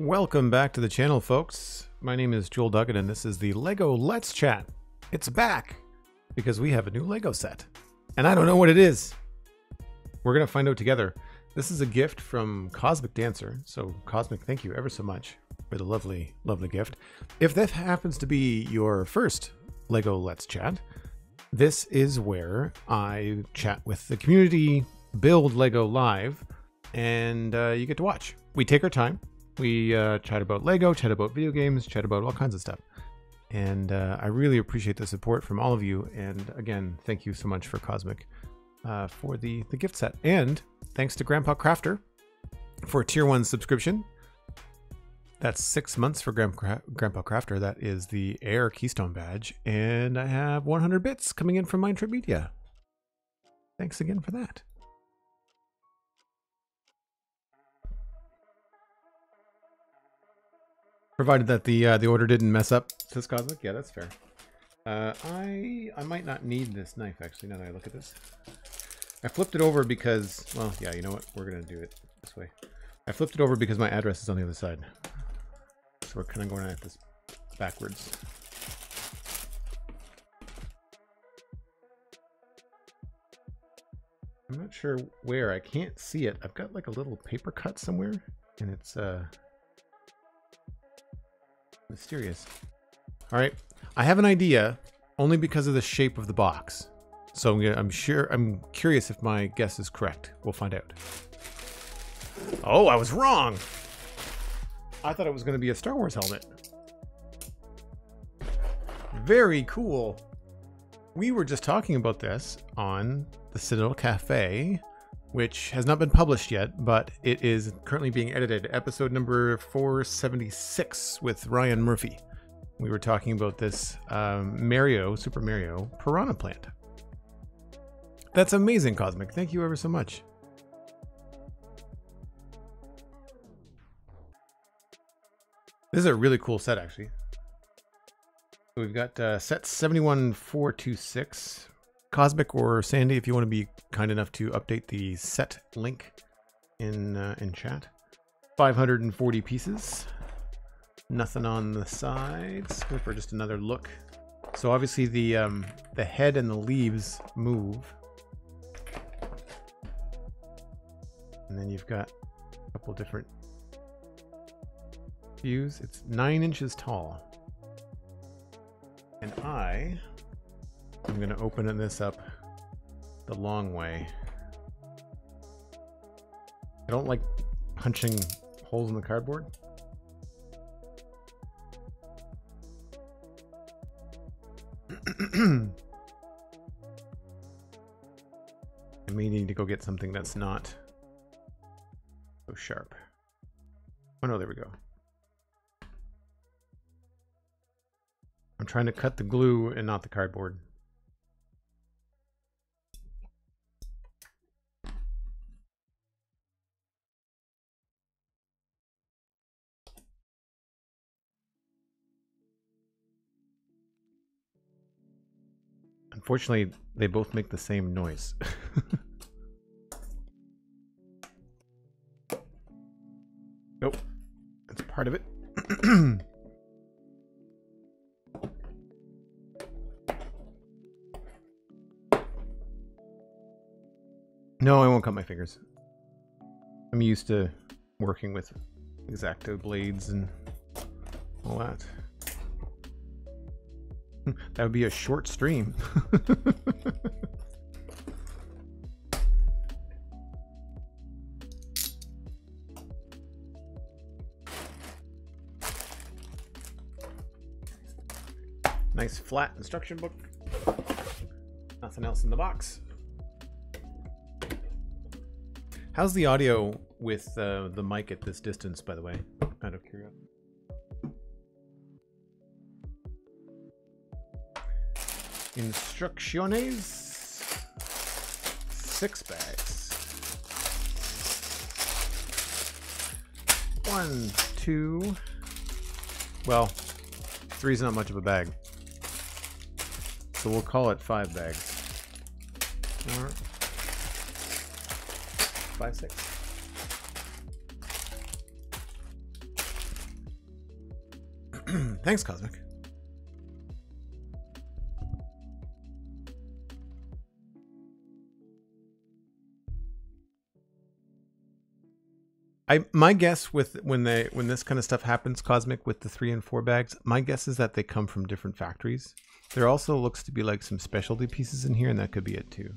Welcome back to the channel, folks. My name is Joel Duggan, and this is the LEGO Let's Chat. It's back because we have a new LEGO set, and I don't know what it is. We're gonna find out together. This is a gift from Cosmic Dancer, so Cosmic, thank you ever so much for the lovely, lovely gift. If this happens to be your first LEGO Let's Chat, this is where I chat with the community, build LEGO live, and you get to watch. We take our time. We chat about LEGO, chat about video games, chat about all kinds of stuff. And I really appreciate the support from all of you. And again, thank you so much for Cosmic for the gift set. And thanks to GrandpaCrafter for a tier 1 subscription. That's 6 months for GrandpaCrafter. That is the Air Keystone badge. And I have 100 bits coming in from MindTripMedia. Thanks again for that. Provided that the order didn't mess up, says Cosmic. Yeah, that's fair. I might not need this knife, actually, now that I look at this. I flipped it over because, well, yeah, you know what? We're going to do it this way. I flipped it over because my address is on the other side. So we're kind of going at this backwards. I'm not sure where. I can't see it. I've got like a little paper cut somewhere, and it's mysterious. All right, I have an idea only because of the shape of the box. So I'm curious if my guess is correct. We'll find out. Oh, I was wrong. I thought it was going to be a Star Wars helmet. Very cool. We were just talking about this on the Citadel Cafe, which has not been published yet, but it is currently being edited. Episode number 476 with Ryan Murphy. We were talking about this Super Mario Piranha plant. That's amazing, Cosmic. Thank you ever so much. This is a really cool set, actually. So we've got set 71426. Cosmic or Sandy, if you want to be kind enough to update the set link in chat. 540 pieces. Nothing on the sides. Go for just another look. So obviously the head and the leaves move. And then you've got a couple different views. It's 9 inches tall. And I'm going to open this up the long way. I don't like punching holes in the cardboard. I may need to go get something that's not so sharp. Oh no, there we go. I'm trying to cut the glue and not the cardboard. Unfortunately, they both make the same noise. Nope, that's part of it. No, I won't cut my fingers. I'm used to working with X-Acto blades and all that. That would be a short stream. Nice flat instruction book. Nothing else in the box. How's the audio with the mic at this distance, by the way? Out of curiosity. Instrucciones. 6 bags. 1, 2. Well, 3's not much of a bag. So we'll call it 5 bags. All right. 5, 6. Thanks, Cosmic. My guess with when this kind of stuff happens, Cosmic, with the 3 and 4 bags, my guess is that they come from different factories. There also looks to be like some specialty pieces in here, and that could be it too.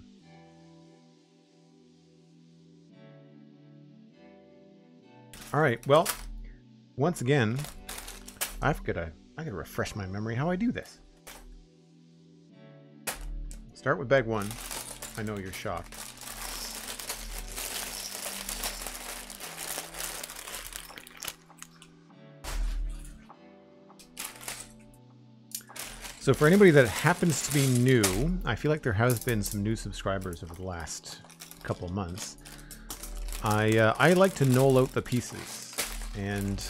All right, well, once again, I gotta refresh my memory how I do this. Start with bag 1. I know you're shocked. So for anybody that happens to be new, I feel like there has been some new subscribers over the last couple of months. I like to null out the pieces, and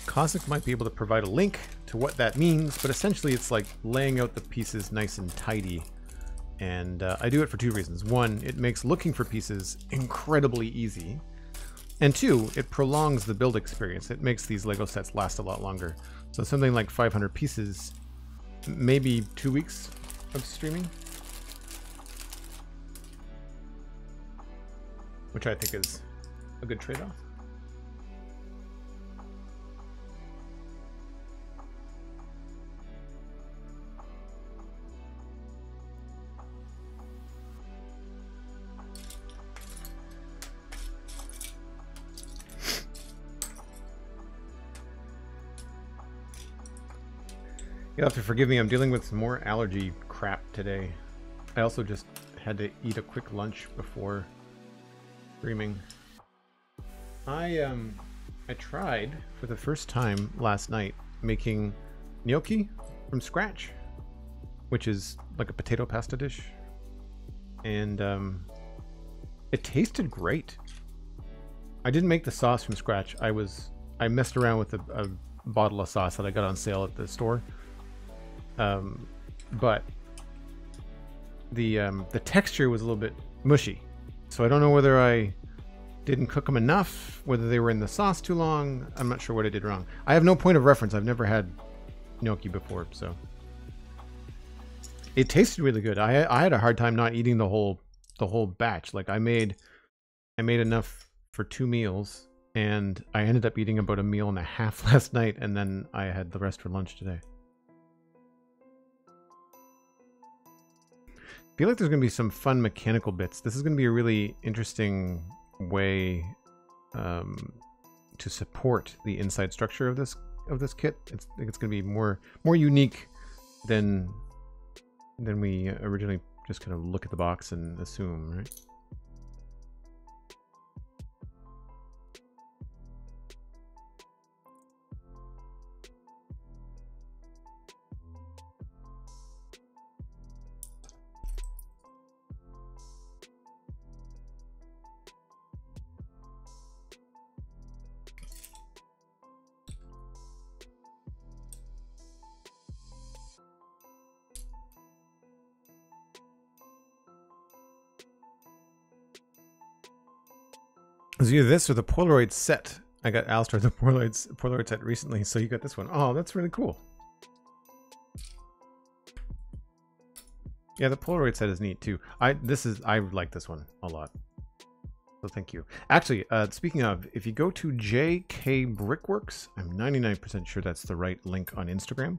Cosmic might be able to provide a link to what that means, but essentially it's like laying out the pieces nice and tidy. And I do it for 2 reasons. 1, it makes looking for pieces incredibly easy. And 2, it prolongs the build experience. It makes these Lego sets last a lot longer. So something like 500 pieces, maybe 2 weeks of streaming, which I think is a good trade-off. You'll have to forgive me, I'm dealing with some more allergy crap today. I also just had to eat a quick lunch before streaming. I tried for the first time last night making gnocchi from scratch, which is like a potato pasta dish. And it tasted great. I didn't make the sauce from scratch. I messed around with a bottle of sauce that I got on sale at the store. But the texture was a little bit mushy, so I don't know whether I didn't cook them enough, whether they were in the sauce too long. I'm not sure what I did wrong. I have no point of reference. I've never had gnocchi before, so it tasted really good. I had a hard time not eating the whole batch. Like I made enough for 2 meals, and I ended up eating about 1.5 meals last night, and then I had the rest for lunch today. I feel like there's going to be some fun mechanical bits. This is going to be a really interesting way to support the inside structure of this kit. I think it's going to be more unique than we originally just kind of look at the box and assume, right? It was either this or the Polaroid set. I got Alistair the Polaroid set recently, so you got this one. Oh, that's really cool. Yeah, the Polaroid set is neat too. I like this one a lot. So thank you. Actually, speaking of, if you go to JK Brickworks, I'm 99% sure that's the right link on Instagram.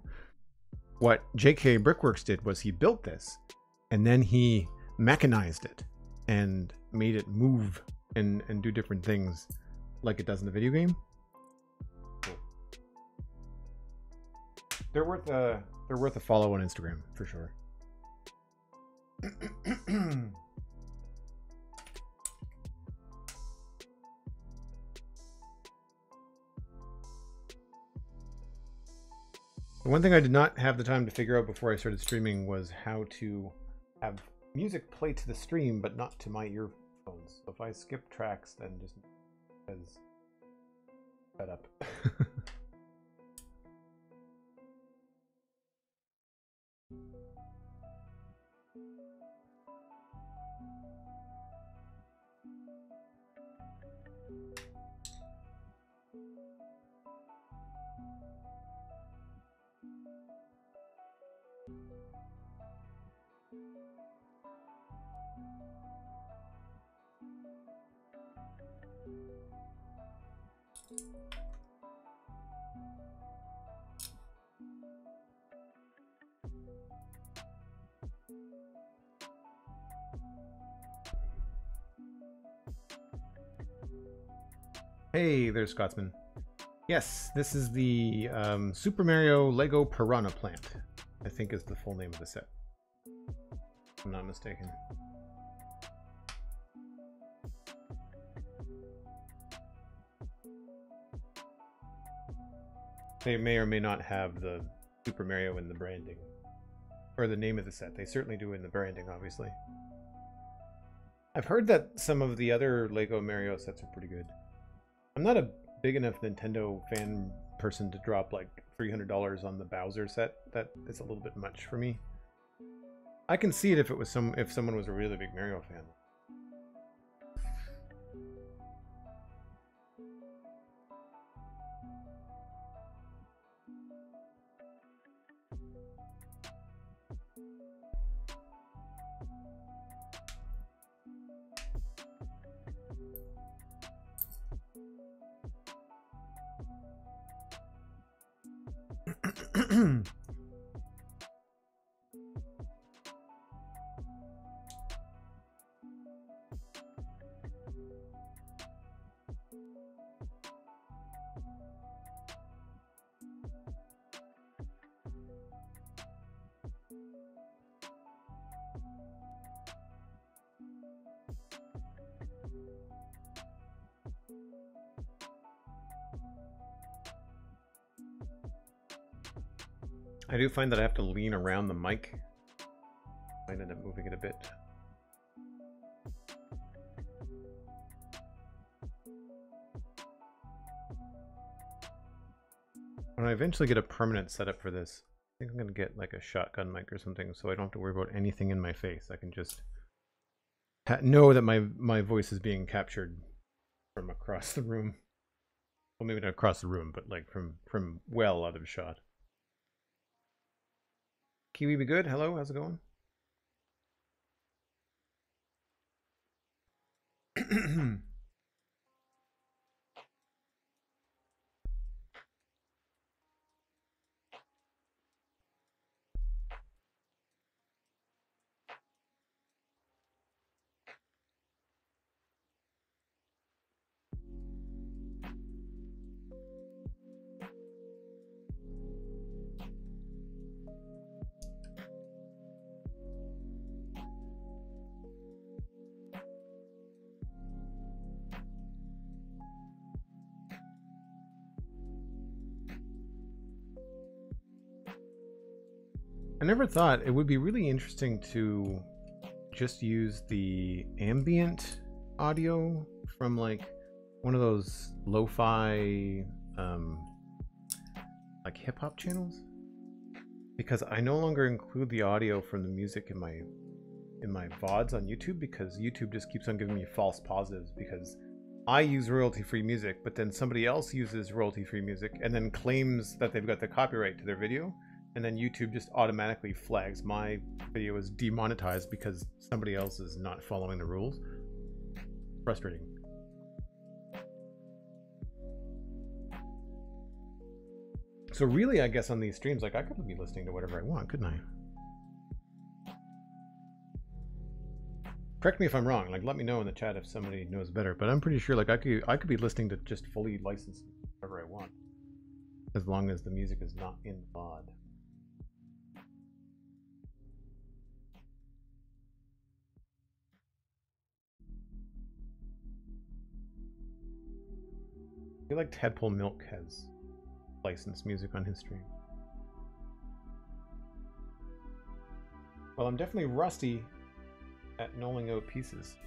What JK Brickworks did was he built this, and then he mechanized it and made it move and do different things like it does in the video game. Cool. They're worth a follow on Instagram for sure. The one thing I did not have the time to figure out before I started streaming was how to have music play to the stream but not to my earphones. So if I skip tracks, then just because shut up. Hey there, Scotsman. Yes, this is the Super Mario Lego Piranha plant, I think is the full name of the set. If I'm not mistaken. They may or may not have the Super Mario in the branding. Or the name of the set. They certainly do in the branding, obviously. I've heard that some of the other Lego Mario sets are pretty good. I'm not a big enough Nintendo fan person to drop like $300 on the Bowser set. That is a little bit much for me. I can see it if it was if someone was a really big Mario fan. I do find that I have to lean around the mic. I end up moving it a bit. When I eventually get a permanent setup for this, I think I'm going to get like a shotgun mic or something so I don't have to worry about anything in my face. I can just know that my voice is being captured from across the room. Well, maybe not across the room, but like from well out of shot. Kiwi be good? Hello, how's it going? I never thought it would be really interesting to just use the ambient audio from like one of those lo-fi like hip-hop channels, because I no longer include the audio from the music in my VODs on YouTube, because YouTube just keeps on giving me false positives because I use royalty-free music, but then somebody else uses royalty-free music and then claims that they've got the copyright to their video. And then YouTube just automatically flags my video as demonetized because somebody else is not following the rules. Frustrating. So really, I guess on these streams, like I could be listening to whatever I want, couldn't I? Correct me if I'm wrong. Like, let me know in the chat if somebody knows better. But I'm pretty sure, like, I could be listening to just fully licensed whatever I want, as long as the music is not in the VOD. I feel like Tadpole Milk has licensed music on his stream. Well, I'm definitely rusty at knolling out pieces.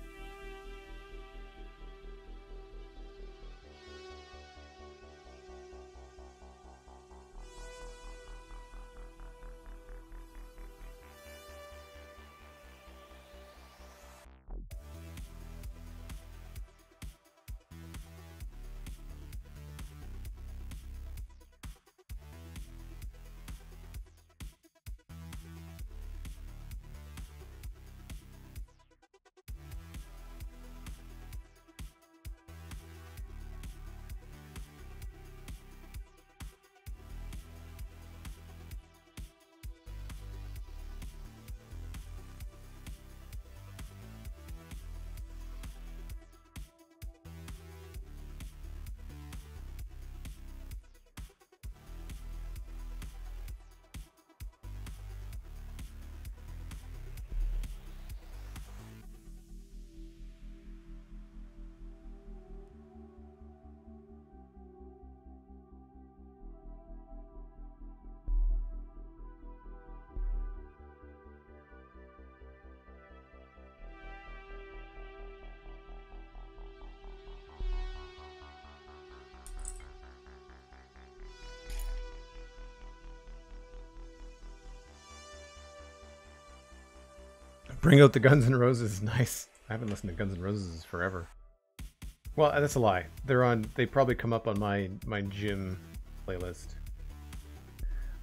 Bring out the Guns N' Roses. Nice. I haven't listened to Guns N' Roses forever. Well, that's a lie. They probably come up on my gym playlist.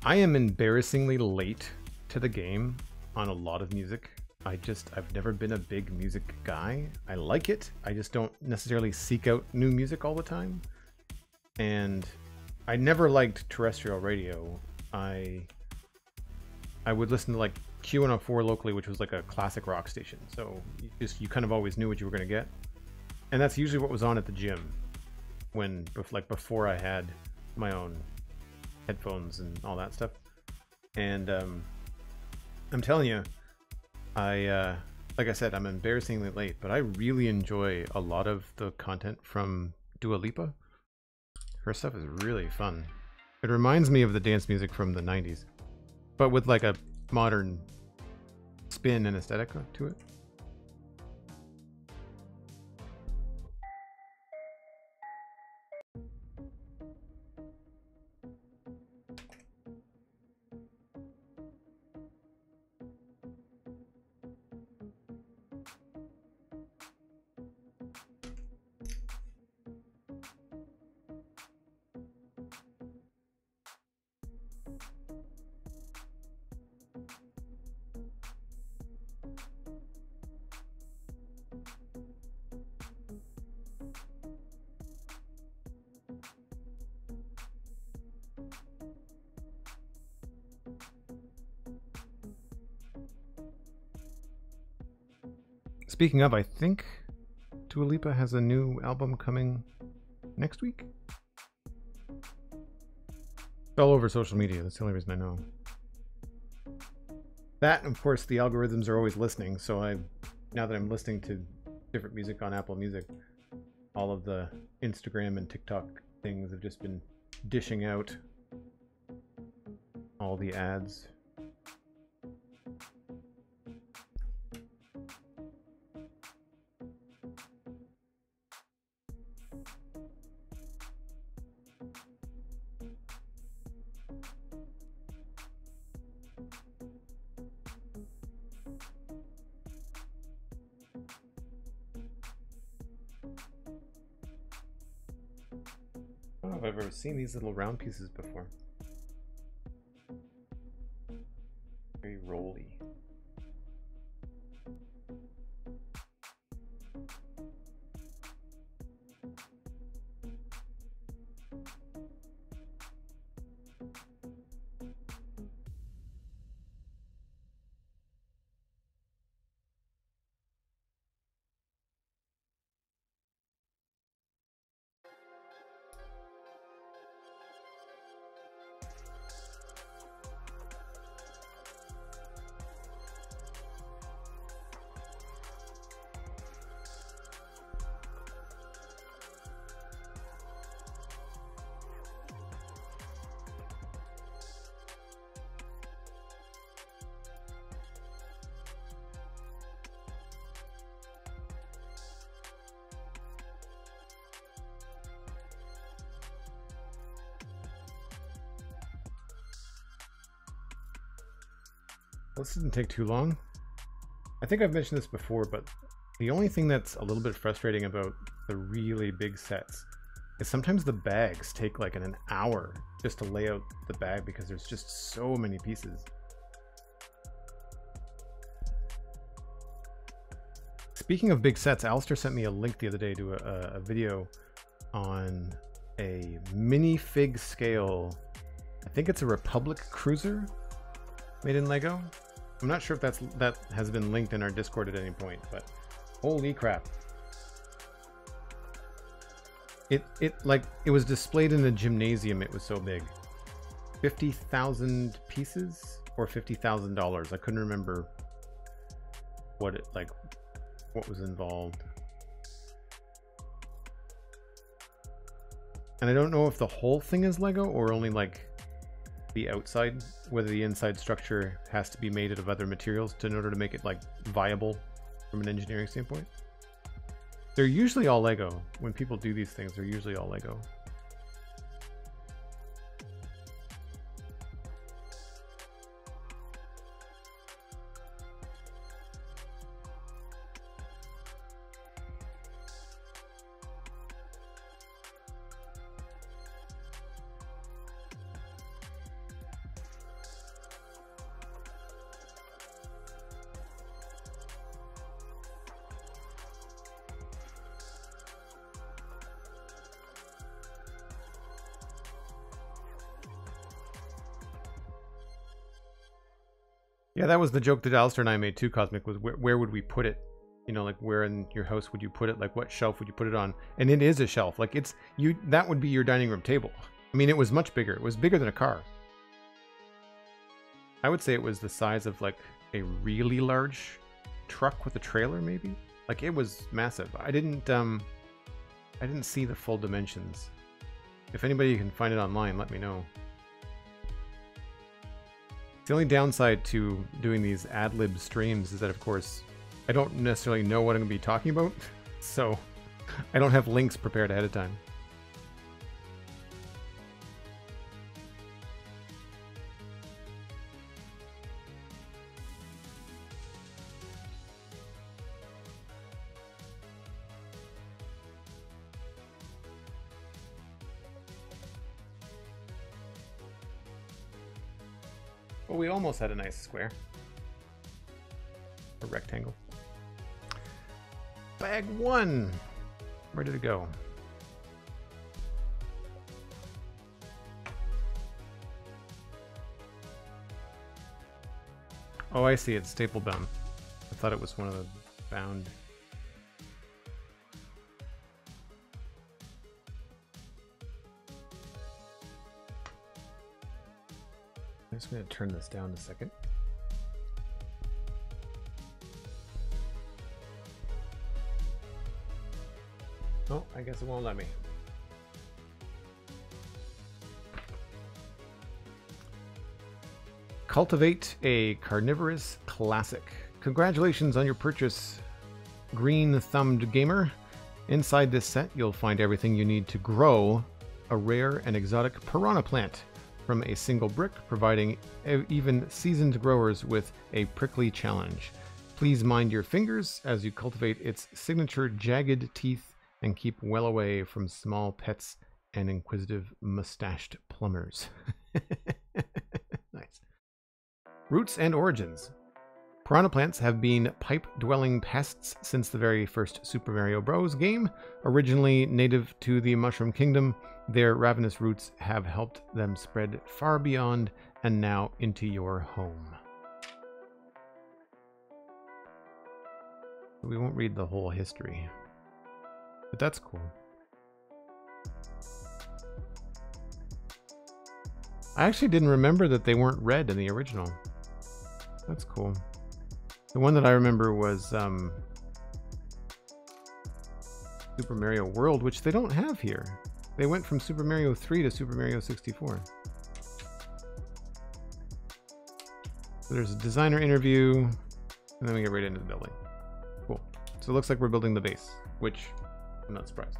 I am embarrassingly late to the game on a lot of music. I've never been a big music guy. I like it. I just don't necessarily seek out new music all the time. And I never liked terrestrial radio. I would listen to like Q104 locally, which was like a classic rock station. So you kind of always knew what you were going to get. And that's usually what was on at the gym before I had my own headphones and all that stuff. And I'm telling you, like I said, I'm embarrassingly late, but I really enjoy a lot of the content from Dua Lipa. Her stuff is really fun. It reminds me of the dance music from the 90s, but with like a modern spin and aesthetic to it. Speaking of, I think Dua Lipa has a new album coming next week. It's all over social media. That's the only reason I know. That, and of course, the algorithms are always listening. So now that I'm listening to different music on Apple Music, all of the Instagram and TikTok things have just been dishing out all the ads. I don't know if I've ever seen these little round pieces before. Very rolly. This didn't take too long. I think I've mentioned this before, but the only thing that's a little bit frustrating about the really big sets is sometimes the bags take like an hour just to lay out the bag because there's just so many pieces. Speaking of big sets, Alistair sent me a link the other day to a video on a minifig scale. I think it's a Republic Cruiser made in Lego. I'm not sure if that has been linked in our Discord at any point, but holy crap. It was displayed in a gymnasium. It was so big. 50,000 pieces or $50,000. I couldn't remember what was involved. And I don't know if the whole thing is Lego or only like the outside, whether the inside structure has to be made out of other materials in order to make it like viable from an engineering standpoint. They're usually all Lego. When people do these things, they're usually all Lego. Yeah, that was the joke that Alistair and I made too, Cosmic, was where would we put it? You know, like where in your house would you put it? Like what shelf would you put it on? And it is a shelf. Like it's that would be your dining room table. I mean, it was much bigger. It was bigger than a car. I would say it was the size of like a really large truck with a trailer, maybe. Like it was massive. I didn't see the full dimensions. If anybody can find it online, let me know. The only downside to doing these ad-lib streams is that, of course, I don't necessarily know what I'm going to be talking about, so I don't have links prepared ahead of time. Well, we almost had a nice square. A rectangle. Bag 1! Where did it go? Oh, I see. It's staple bound. I thought it was one of the bound. I'm just going to turn this down a second. Oh, I guess it won't let me. Cultivate a carnivorous classic. Congratulations on your purchase, green-thumbed gamer. Inside this set, you'll find everything you need to grow a rare and exotic piranha plant from a single brick, providing even seasoned growers with a prickly challenge. Please mind your fingers as you cultivate its signature jagged teeth and keep well away from small pets and inquisitive mustached plumbers. Nice. Roots and origins. Piranha plants have been pipe-dwelling pests since the very first Super Mario Bros. Game. Originally native to the Mushroom Kingdom, their ravenous roots have helped them spread far beyond and now into your home. We won't read the whole history, but that's cool. I actually didn't remember that they weren't red in the original. That's cool. The one that I remember was Super Mario World, which they don't have here. They went from Super Mario 3 to Super Mario 64. So there's a designer interview, and then we get right into the building. Cool. So it looks like we're building the base, which I'm not surprised.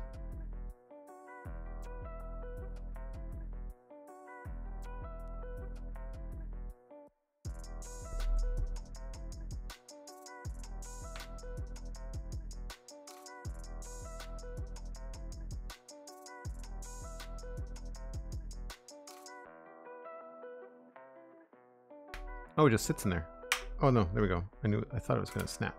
Oh, it just sits in there. Oh no, there we go. I thought it was going to snap.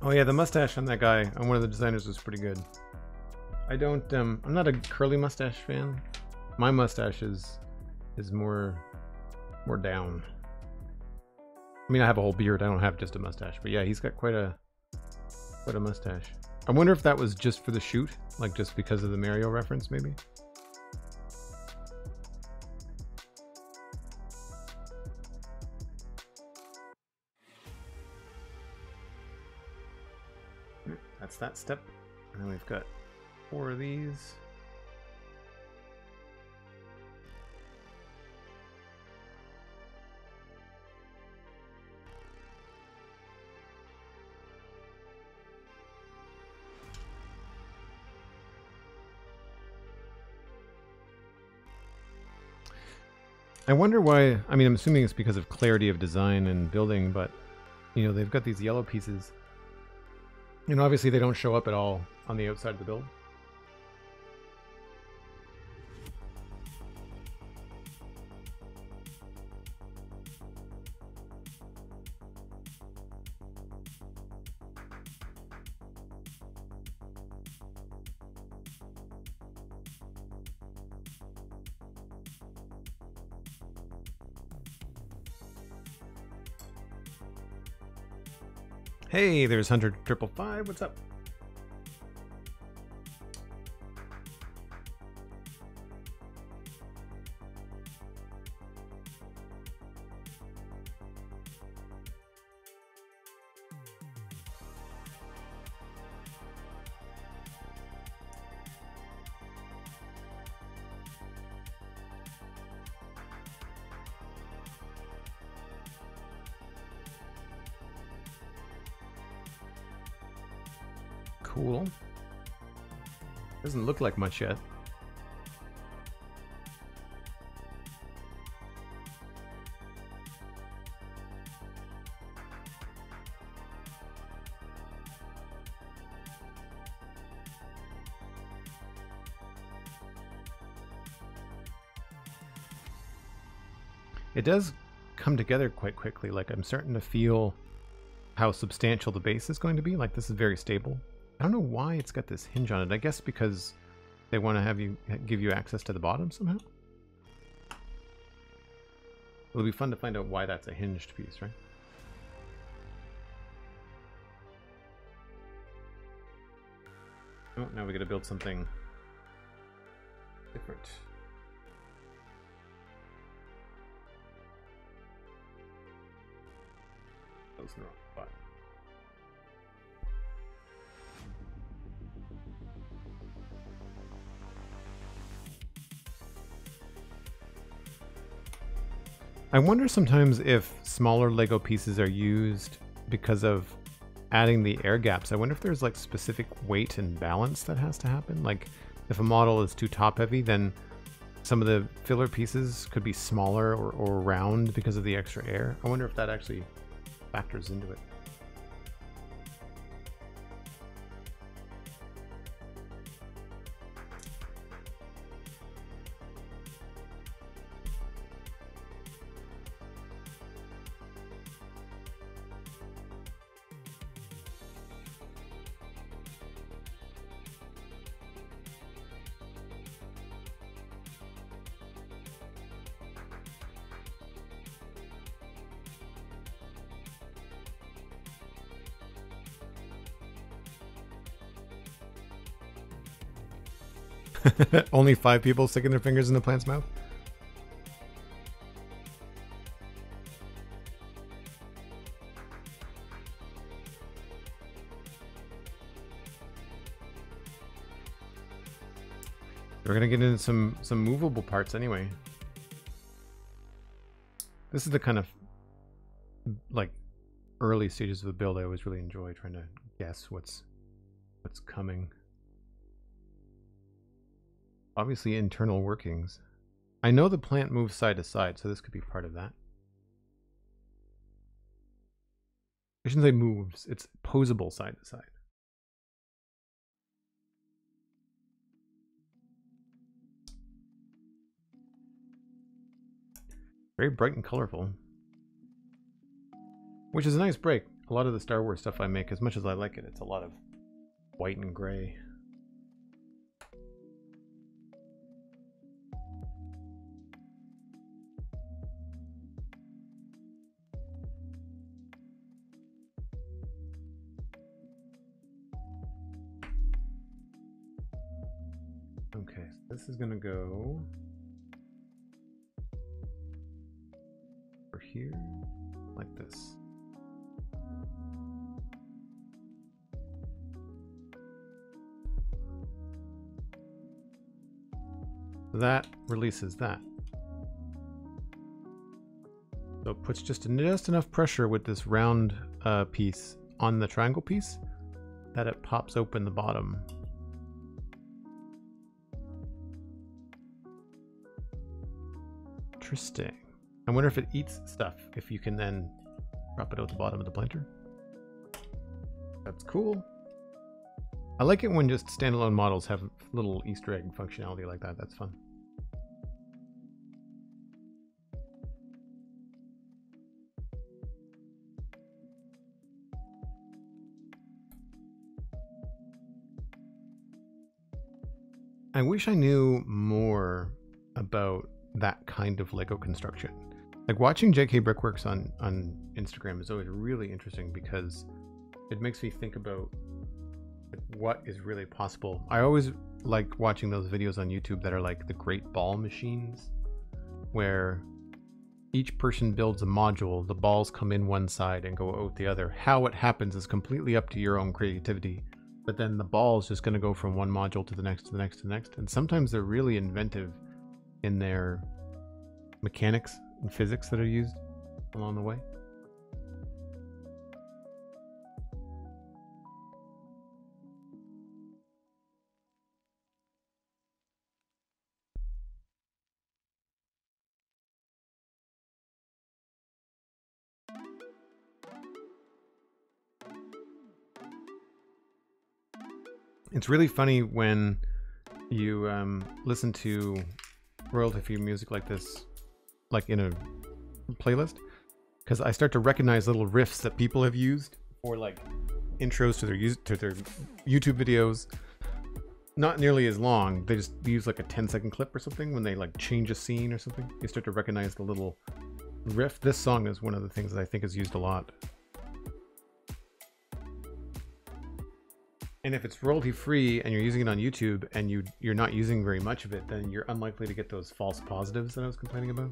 Oh yeah, the mustache on that guy, on one of the designers, was pretty good. I don't, I'm not a curly mustache fan. My mustache is more down. I mean, I have a whole beard. I don't have just a mustache, but yeah, he's got quite a mustache. I wonder if that was just for the shoot, like just because of the Mario reference, maybe. That's that step. And then we've got 4 of these. I wonder why. I mean, I'm assuming it's because of clarity of design and building, but you know, they've got these yellow pieces. And obviously they don't show up at all on the outside of the build. Hey, there's Hunter 555. What's up? Cool. Doesn't look like much yet. It does come together quite quickly. Like, I'm starting to feel how substantial the base is going to be. Like, this is very stable. I don't know why it's got this hinge on it. I guess because they want to have you give you access to the bottom somehow. It'll be fun to find out why that's a hinged piece, right? Oh, now we got to build something different. That was the wrong spot. I wonder sometimes if smaller Lego pieces are used because of adding the air gaps. I wonder if there's like specific weight and balance that has to happen. Like if a model is too top heavy, then some of the filler pieces could be smaller or round because of the extra air. I wonder if that actually factors into it. Only 5 people sticking their fingers in the plant's mouth? We're gonna get into some movable parts anyway. This is the kind of like early stages of the build I always really enjoy, trying to guess what's coming. Obviously internal workings. I know the plant moves side to side, so this could be part of that. I shouldn't say moves, it's posable side to side. Very bright and colorful. Which is a nice break. A lot of the Star Wars stuff I make, as much as I like it, it's a lot of white and gray. Okay, so this is gonna go over here, like this. That releases that. So it puts just enough pressure with this round piece on the triangle piece that it pops open the bottom. Interesting. I wonder if it eats stuff, if you can then drop it out the bottom of the planter. That's cool. I like it when just standalone models have little Easter egg functionality like that. That's fun. I wish I knew more about that kind of Lego construction. Like watching JK Brickworks on Instagram is always really interesting because it makes me think about what is really possible. I always like watching those videos on YouTube that are like the Great Ball Machines, where each person builds a module, the balls come in one side and go out the other. How it happens is completely up to your own creativity. But then the ball is just going to go from one module to the next, to the next, to the next. And sometimes they're really inventive in their mechanics and physics that are used along the way. It's really funny when you listen to royalty-free music like this, like in a playlist, because I start to recognize little riffs that people have used for like intros to their YouTube videos. Not nearly as long. They just use like a 10-second clip or something when they like change a scene or something. You start to recognize the little riff. This song is one of the things that I think is used a lot. And if it's royalty free and you're using it on YouTube and you're not using very much of it, then you're unlikely to get those false positives that I was complaining about.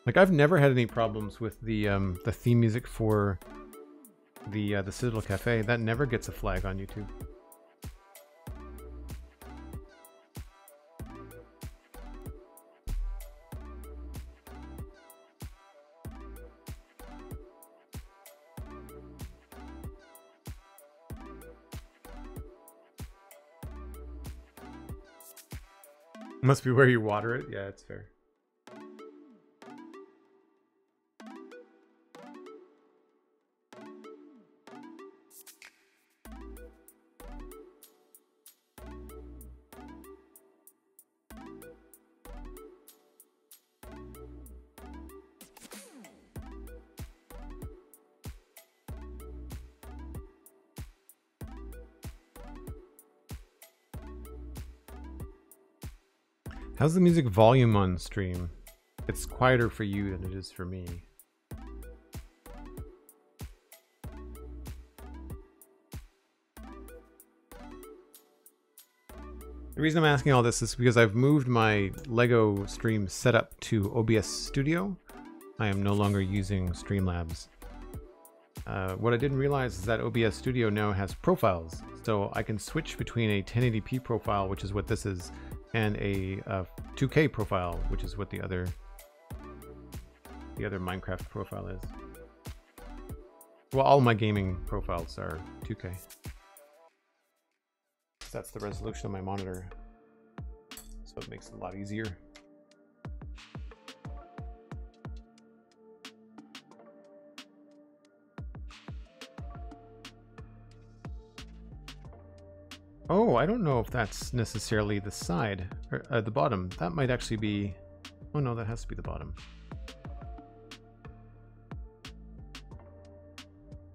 Like I've never had any problems with the theme music for the Citadel Cafe. That never gets a flag on YouTube. Must be where you water it. Yeah, it's fair. How's the music volume on stream? It's quieter for you than it is for me. The reason I'm asking all this is because I've moved my Lego stream setup to OBS Studio. I am no longer using Streamlabs. What I didn't realize is that OBS Studio now has profiles. So I can switch between a 1080p profile, which is what this is, and a 2K profile, which is what the other Minecraft profile is. Well, all my gaming profiles are 2K. That's the resolution of my monitor, so it makes it a lot easier. Oh, I don't know if that's necessarily the side, or the bottom. That might actually be... Oh no, that has to be the bottom.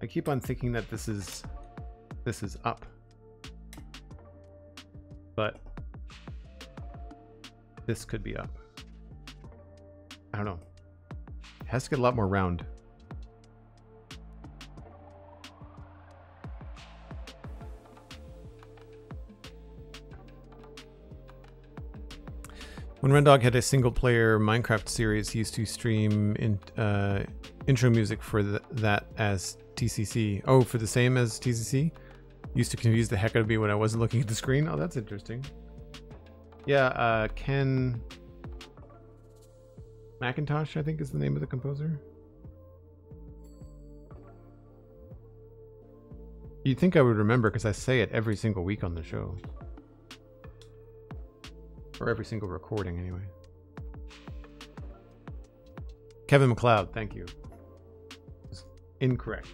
I keep on thinking that this is up. But this could be up. I don't know. It has to get a lot more round. When Rendog had a single-player Minecraft series, he used to stream intro music for that as TCC. Oh, for the same as TCC? Used to confuse the heck out of me when I wasn't looking at the screen. Oh, that's interesting. Yeah, Ken McIntosh, I think is the name of the composer. You'd think I would remember because I say it every single week on the show. Or every single recording, anyway. Kevin McLeod, thank you. Incorrect.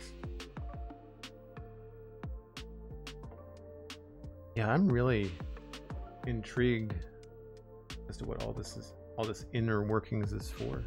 Yeah, I'm really intrigued as to what all this inner workings is for.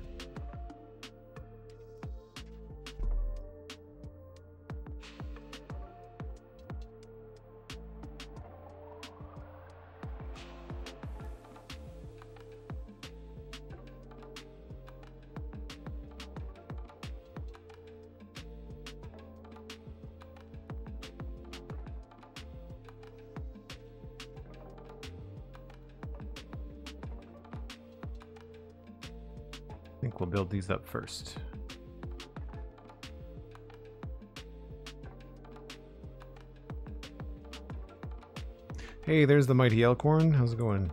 I think we'll build these up first. Hey, there's the mighty Elkhorn. How's it going?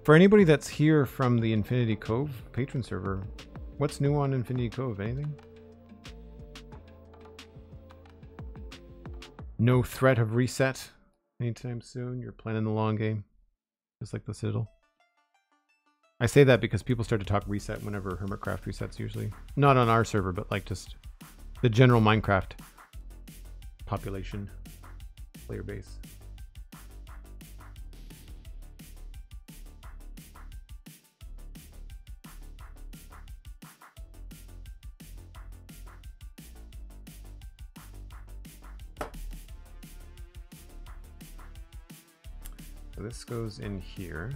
For anybody that's here from the Infinity Cove patron server, what's new on Infinity Cove? Anything? No threat of reset anytime soon. You're playing the long game, just like the Citadel. I say that because people start to talk reset whenever Hermitcraft resets usually. Not on our server, but like just the general Minecraft population, player base. So this goes in here.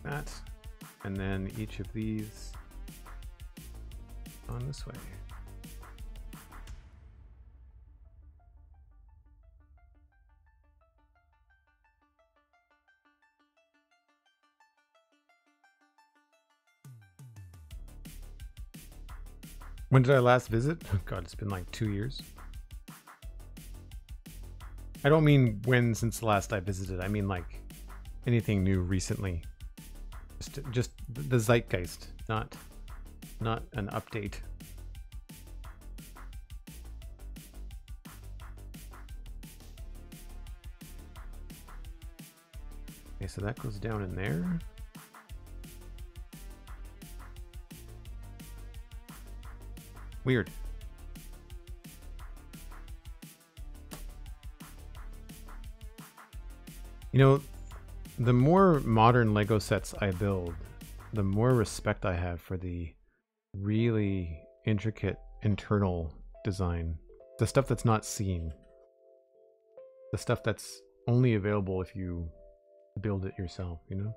That, and then each of these on this way. When did I last visit? Oh God, it's been like 2 years. I don't mean when since the last I visited. I mean like anything new recently. Just the zeitgeist, not an update. Okay, so that goes down in there. Weird. You know, the more modern Lego sets I build, the more respect I have for the really intricate internal design. The stuff that's not seen. The stuff that's only available if you build it yourself, you know?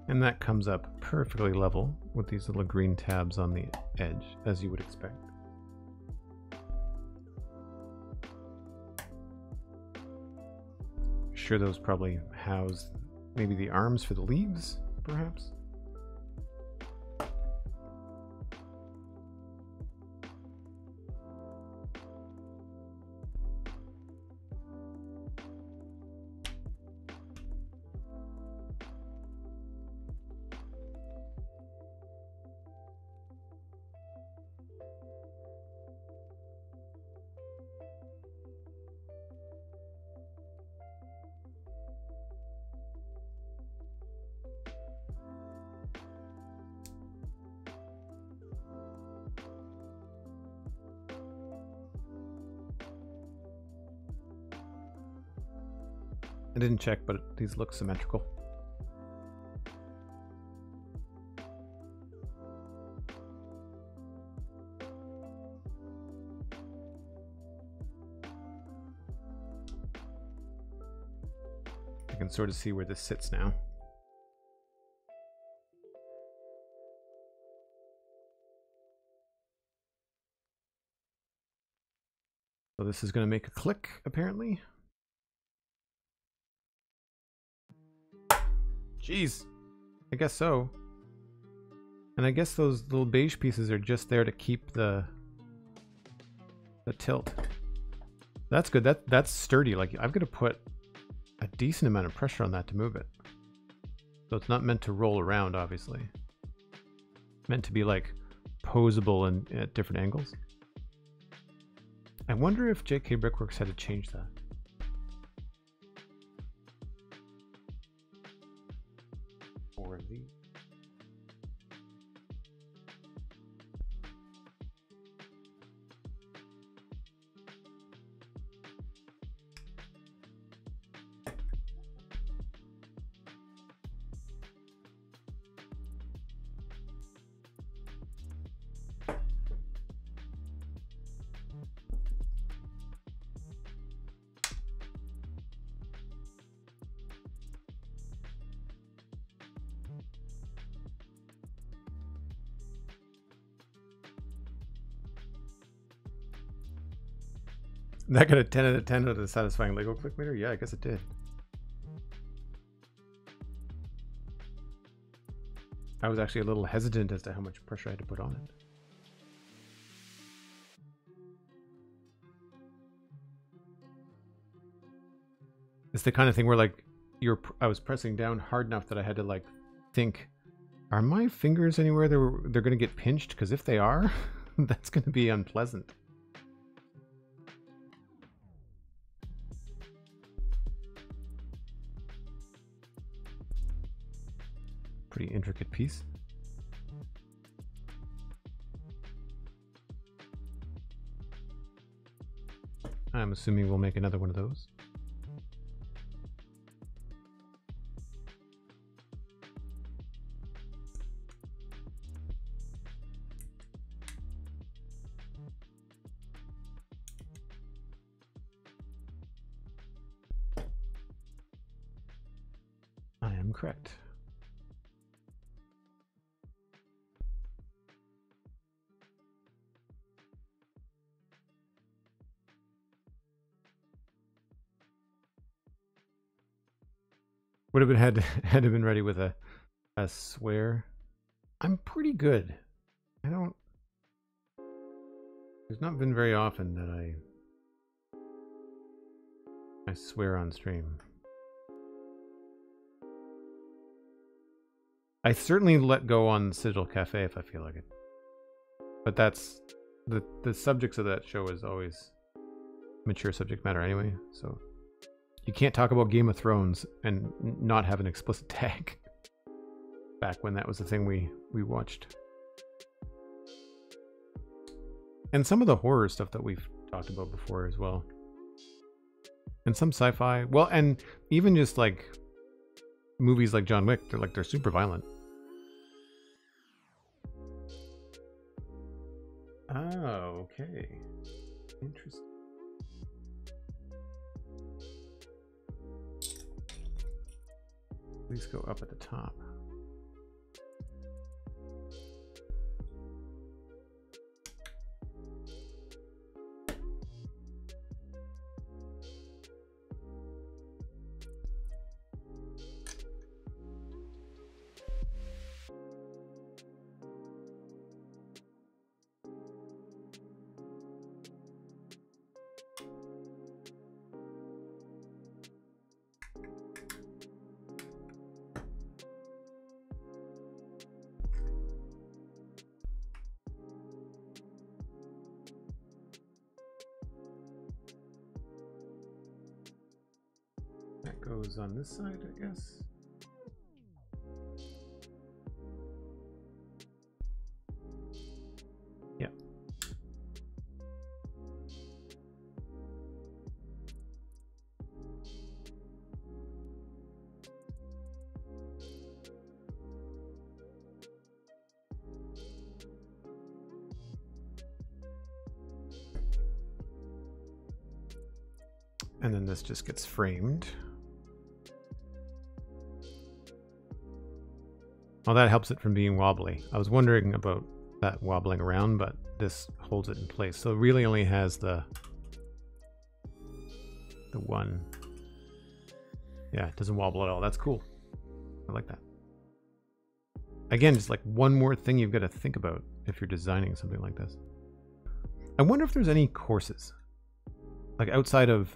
And that comes up perfectly level with these little green tabs on the edge, as you would expect. Sure, those probably house maybe the arms for the leaves, perhaps? I didn't check, but these look symmetrical. I can sort of see where this sits now. So this is going to make a click, apparently. Jeez. I guess so. And I guess those little beige pieces are just there to keep the tilt. That's good. That's sturdy. Like, I've got to put a decent amount of pressure on that to move it. So it's not meant to roll around, obviously. It's meant to be like posable and at different angles. I wonder if JK Brickworks had to change that. Or the That got a 10 out of 10 out of the satisfying Lego click meter? Yeah, I guess it did. I was actually a little hesitant as to how much pressure I had to put on it. It's the kind of thing where like I was pressing down hard enough that I had to like think, are my fingers anywhere they're going to get pinched? Because if they are, that's going to be unpleasant. Pretty intricate piece. I'm assuming we'll make another one of those. I am correct. Would have been had to been ready with a swear. I'm pretty good. There's not been very often that I swear on stream. I certainly let go on Citadel Cafe if I feel like it. But that's the subjects of that show is always mature subject matter anyway, so you can't talk about Game of Thrones and not have an explicit tag. Back when that was the thing we watched. And some of the horror stuff that we've talked about before as well. And some sci-fi. Well, and even just like movies like John Wick, they're super violent. Oh, okay. Interesting. Please go up at the top. Goes on this side, I guess. Yeah. And then this just gets framed. Well, that helps it from being wobbly. I was wondering about that wobbling around, but this holds it in place. So it really only has the the one. Yeah, it doesn't wobble at all. That's cool. I like that. Again, just like one more thing you've got to think about if you're designing something like this. I wonder if there's any courses, like outside of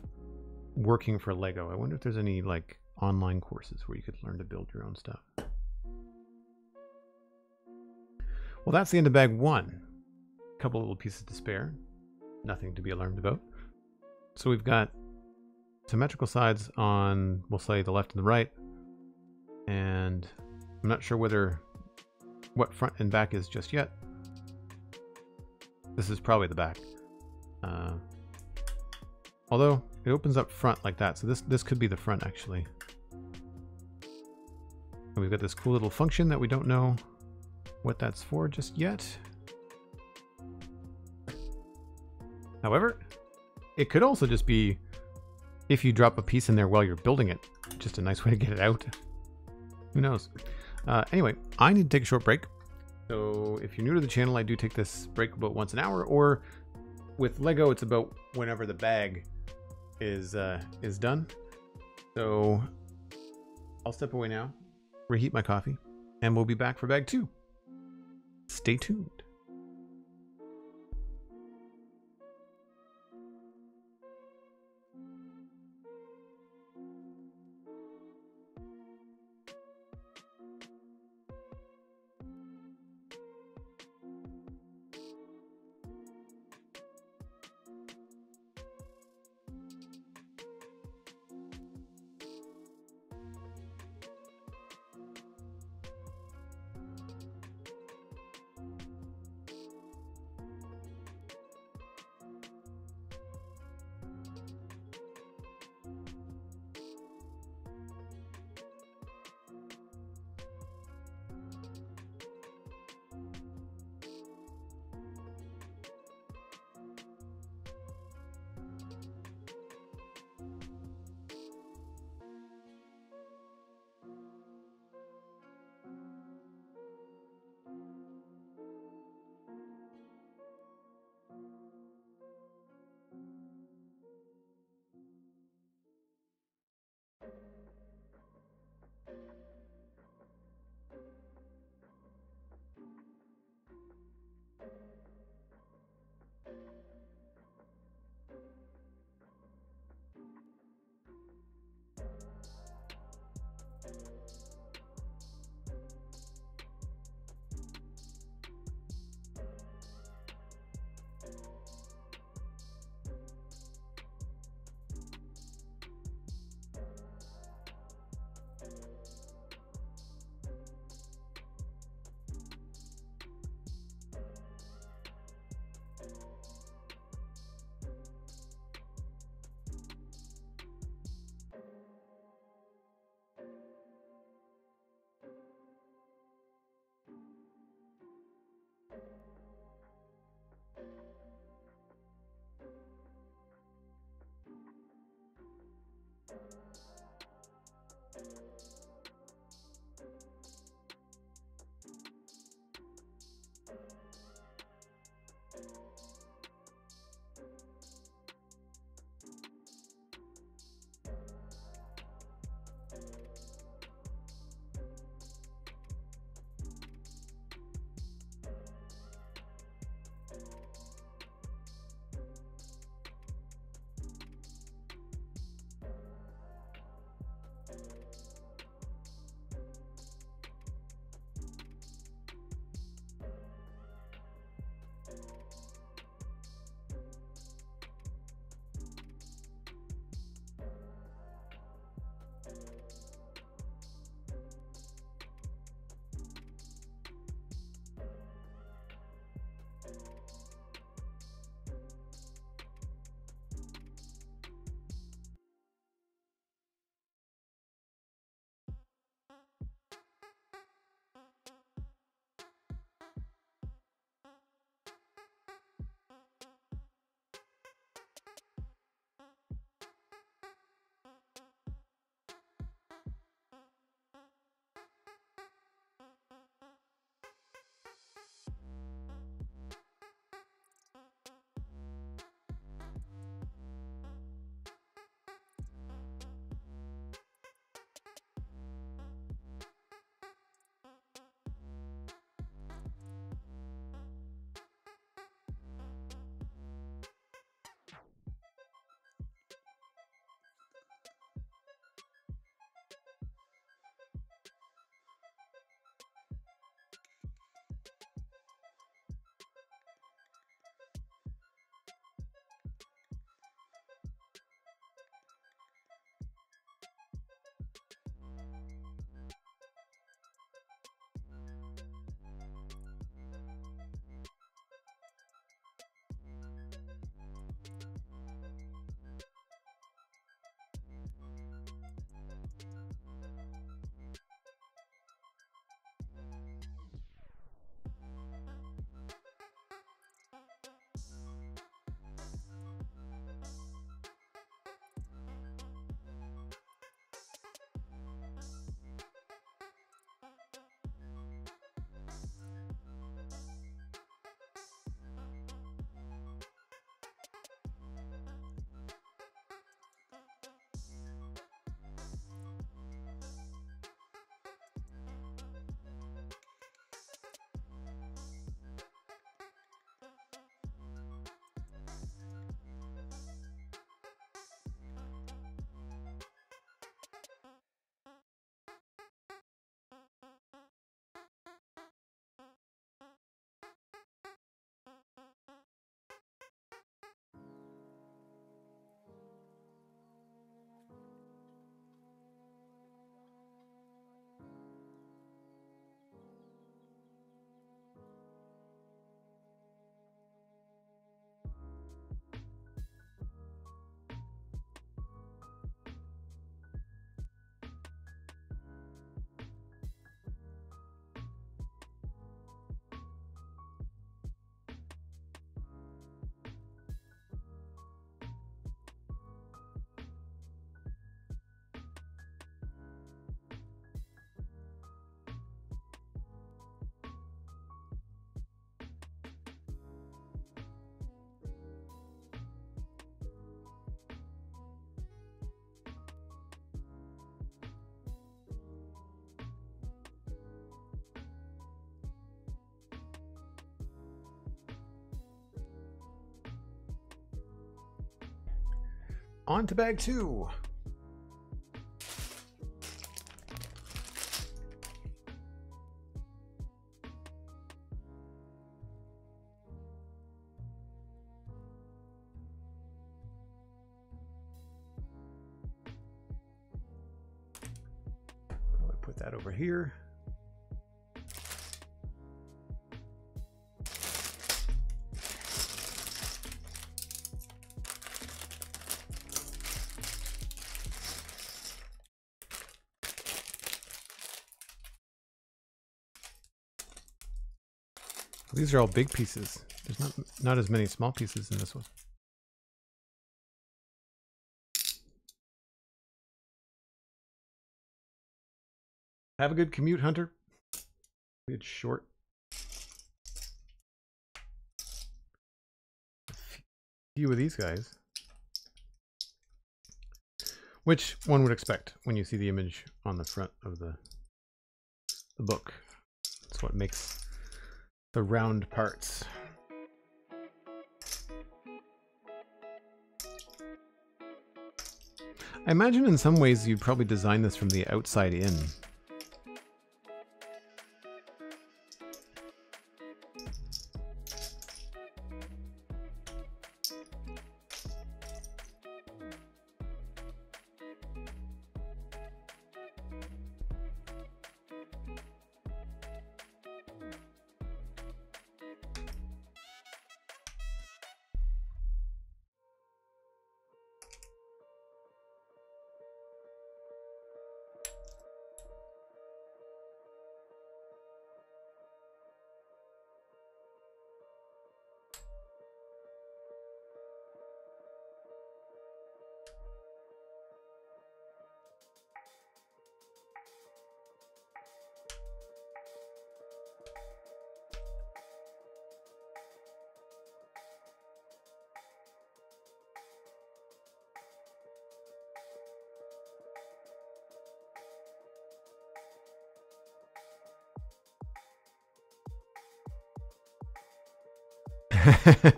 working for Lego. I wonder if there's any like online courses where you could learn to build your own stuff. Well, that's the end of bag one. A couple little pieces to spare. Nothing to be alarmed about. So we've got symmetrical sides on, we'll say, the left and the right. And I'm not sure what front and back is just yet. This is probably the back. Although it opens up front like that, so this could be the front actually. And we've got this cool little function that we don't know what that's for just yet. However, it could also just be if you drop a piece in there while you're building it, just a nice way to get it out. Who knows? Anyway, I need to take a short break. So if you're new to the channel, I do take this break about once an hour, or with Lego, it's about whenever the bag is done. So I'll step away now, reheat my coffee, and we'll be back for bag two. Stay tuned. on to bag 2. I'll put that over here. These are all big pieces. There's not as many small pieces in this one. Have a good commute, Hunter. Good short. A few of these guys. Which one would expect when you see the image on the front of the book. That's what makes the round parts. I imagine in some ways you'd probably design this from the outside in.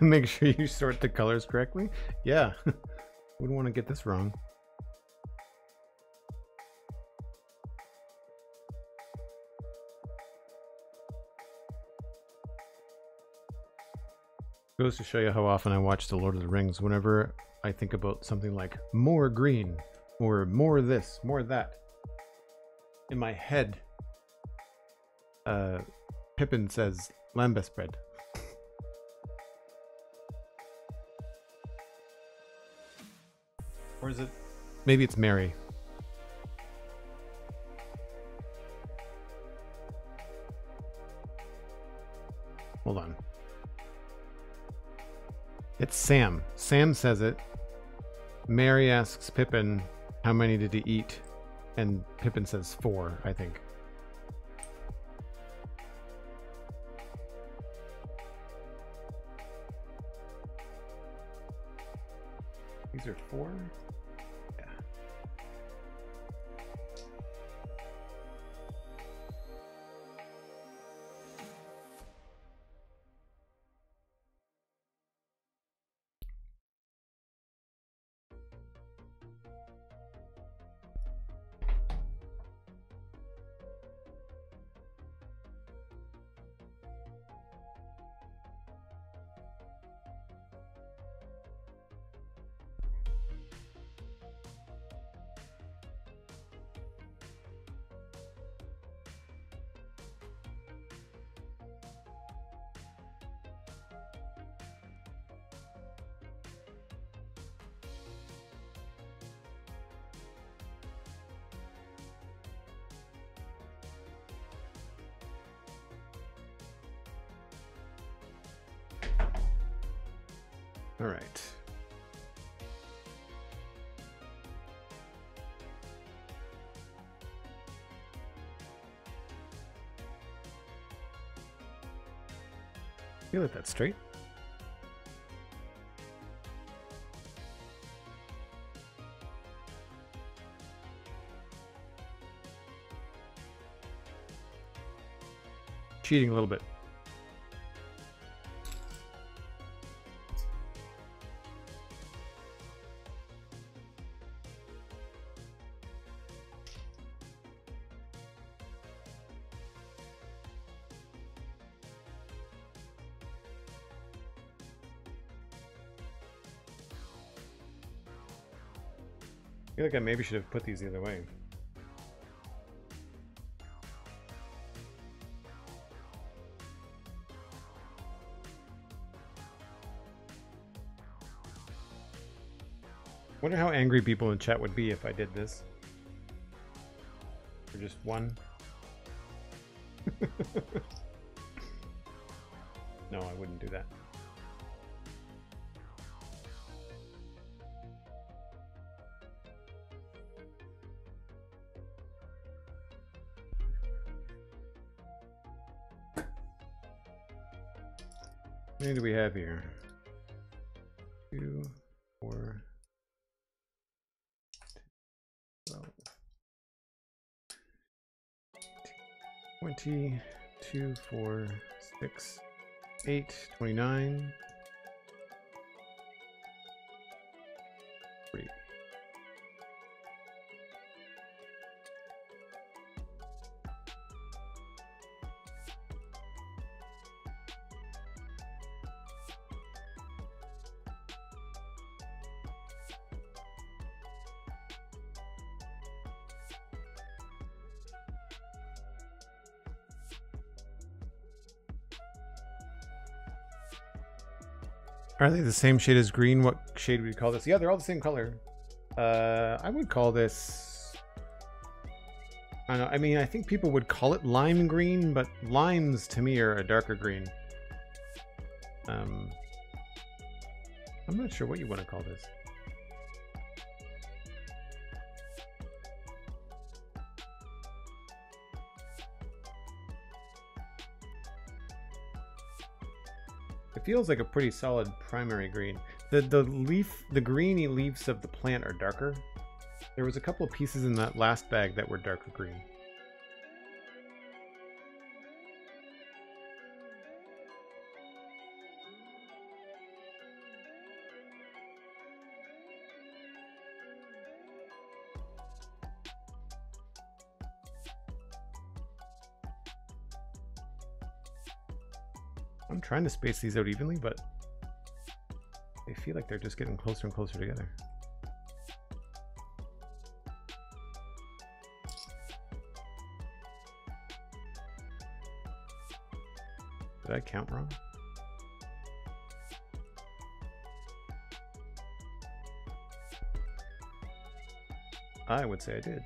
Make sure you sort the colors correctly. Yeah, wouldn't want to get this wrong. Goes to show you how often I watch The Lord of the Rings. Whenever I think about something like more green or more this, more that, in my head, Pippin says lambeth bread. Or is it? Maybe it's Mary. Hold on. It's Sam. Sam says it. Mary asks Pippin, how many did he eat? And Pippin says 4, I think. These are 4? Yeah. All right. You let that straight. Cheating a little bit. I feel like I maybe should have put these the other way. Wonder how angry people in chat would be if I did this. Or just one. No, I wouldn't do that. How many do we have here? 2, 4, 12, 20, 2, 4, 6, 8, 29. 3. Are they the same shade as green? What shade would you call this? Yeah, they're all the same color. I would call this... I don't know. I mean, I think people would call it lime green, but limes to me are a darker green. I'm not sure what you want to call this. It feels like a pretty solid primary green. The greeny leaves of the plant are darker. There was a couple of pieces in that last bag that were darker green. I'm trying to space these out evenly, but they feel like they're just getting closer and closer together. Did I count wrong? I would say I did.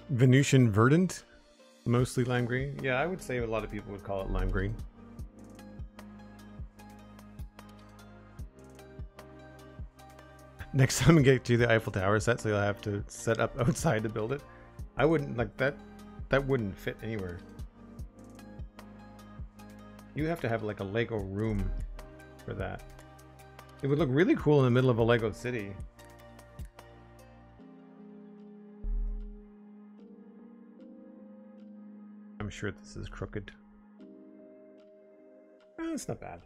Venusian verdant, mostly lime green. Yeah, I would say a lot of people would call it lime green. Next time we get to the Eiffel Tower set, so you'll have to set up outside to build it. I wouldn't like that. That wouldn't fit anywhere. You have to have like a Lego room for that. It would look really cool in the middle of a Lego city. I'm sure this is crooked. It's not bad.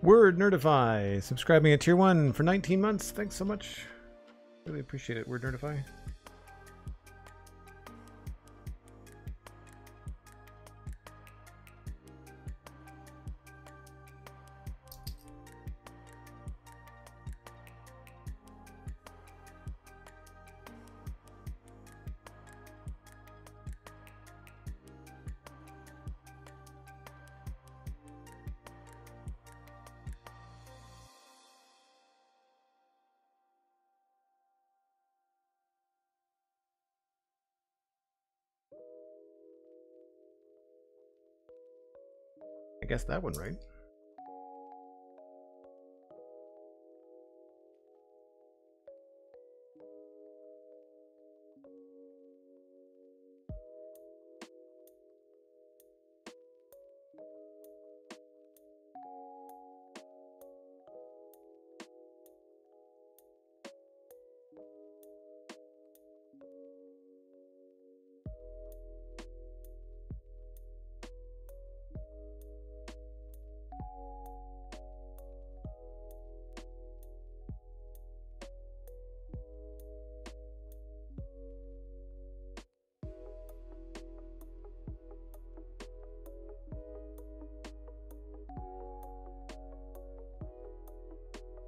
Word Nerdify, subscribing at tier 1 for 19 months. Thanks so much. Really appreciate it, Word Nerdify. guessed that one right.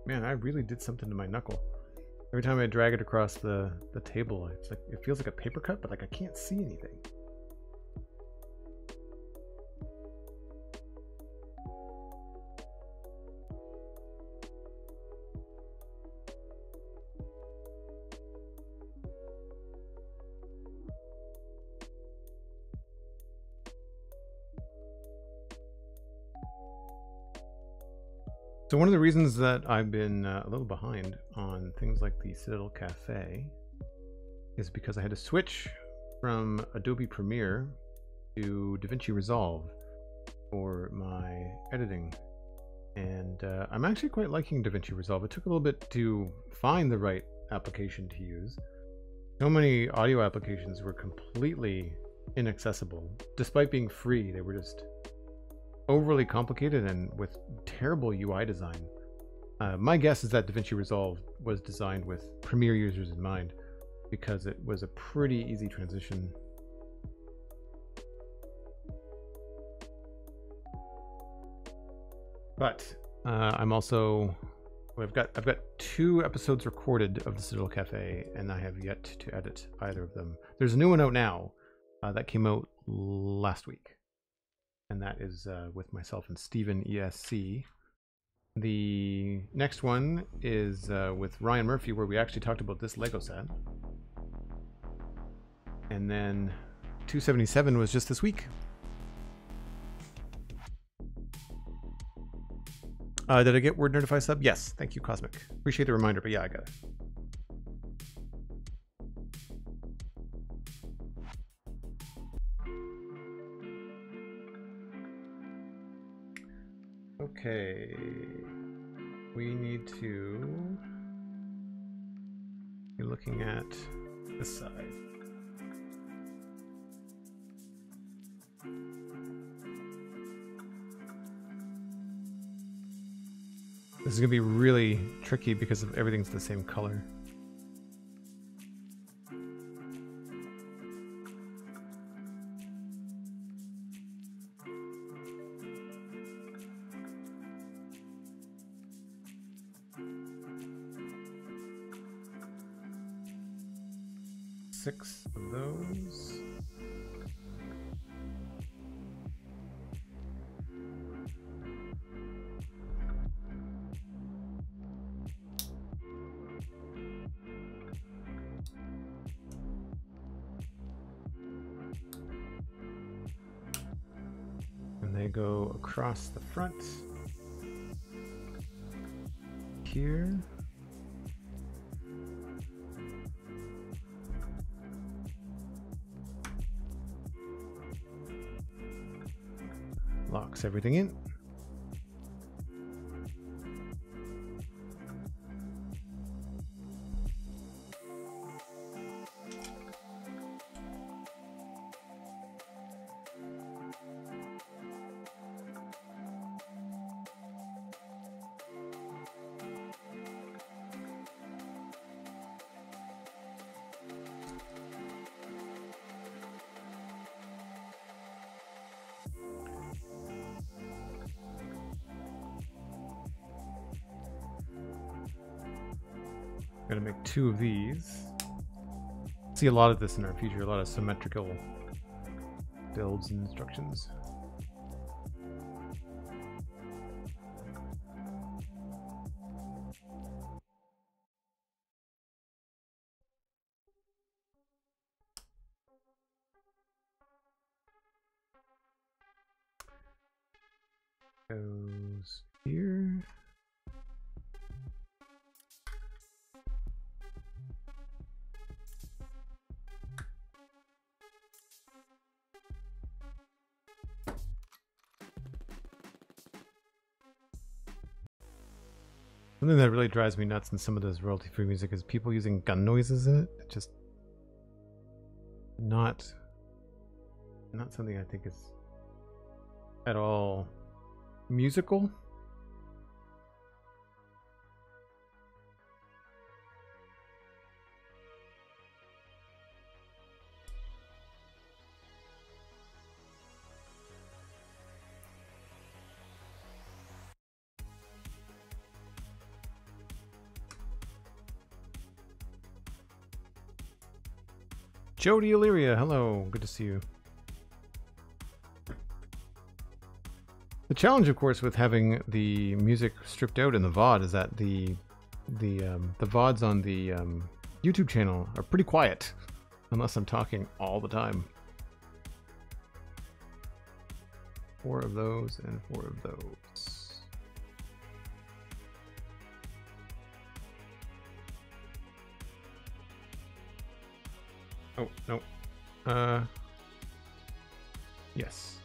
Man, I really did something to my knuckle. Every time I drag it across the table, it's like it feels like a paper cut, but like I can't see anything. So one of the reasons that I've been a little behind on things like the Citadel Cafe is because I had to switch from Adobe Premiere to DaVinci Resolve for my editing. And I'm actually quite liking DaVinci Resolve. It took a little bit to find the right application to use. So many audio applications were completely inaccessible. Despite being free, they were just overly complicated and with terrible UI design. My guess is that DaVinci Resolve was designed with Premiere users in mind because it was a pretty easy transition. But I've got 2 episodes recorded of the Citadel Cafe, and I have yet to edit either of them. There's a new one out now that came out last week. And that is with myself and Steven ESC. The next one is with Ryan Murphy, where we actually talked about this Lego set. And then 277 was just this week. Did I get Word Nerdify sub? Yes, thank you, Cosmic. Appreciate the reminder, but yeah, I got it. Okay, we need to be looking at this side. This is going to be really tricky because of everything's the same color. Six of those. And they go across the front here. Locks everything in. I'm gonna make 2 of these. See a lot of this in our future, a lot of symmetrical builds and instructions. Goes here. Something that really drives me nuts in some of this royalty-free music is people using gun noises in it. It's just not something I think is at all musical. Jody Illyria, hello, good to see you. The challenge, of course, with having the music stripped out in the VOD is that the VODs on the YouTube channel are pretty quiet, unless I'm talking all the time. 4 of those and 4 of those. Oh, no. Yes.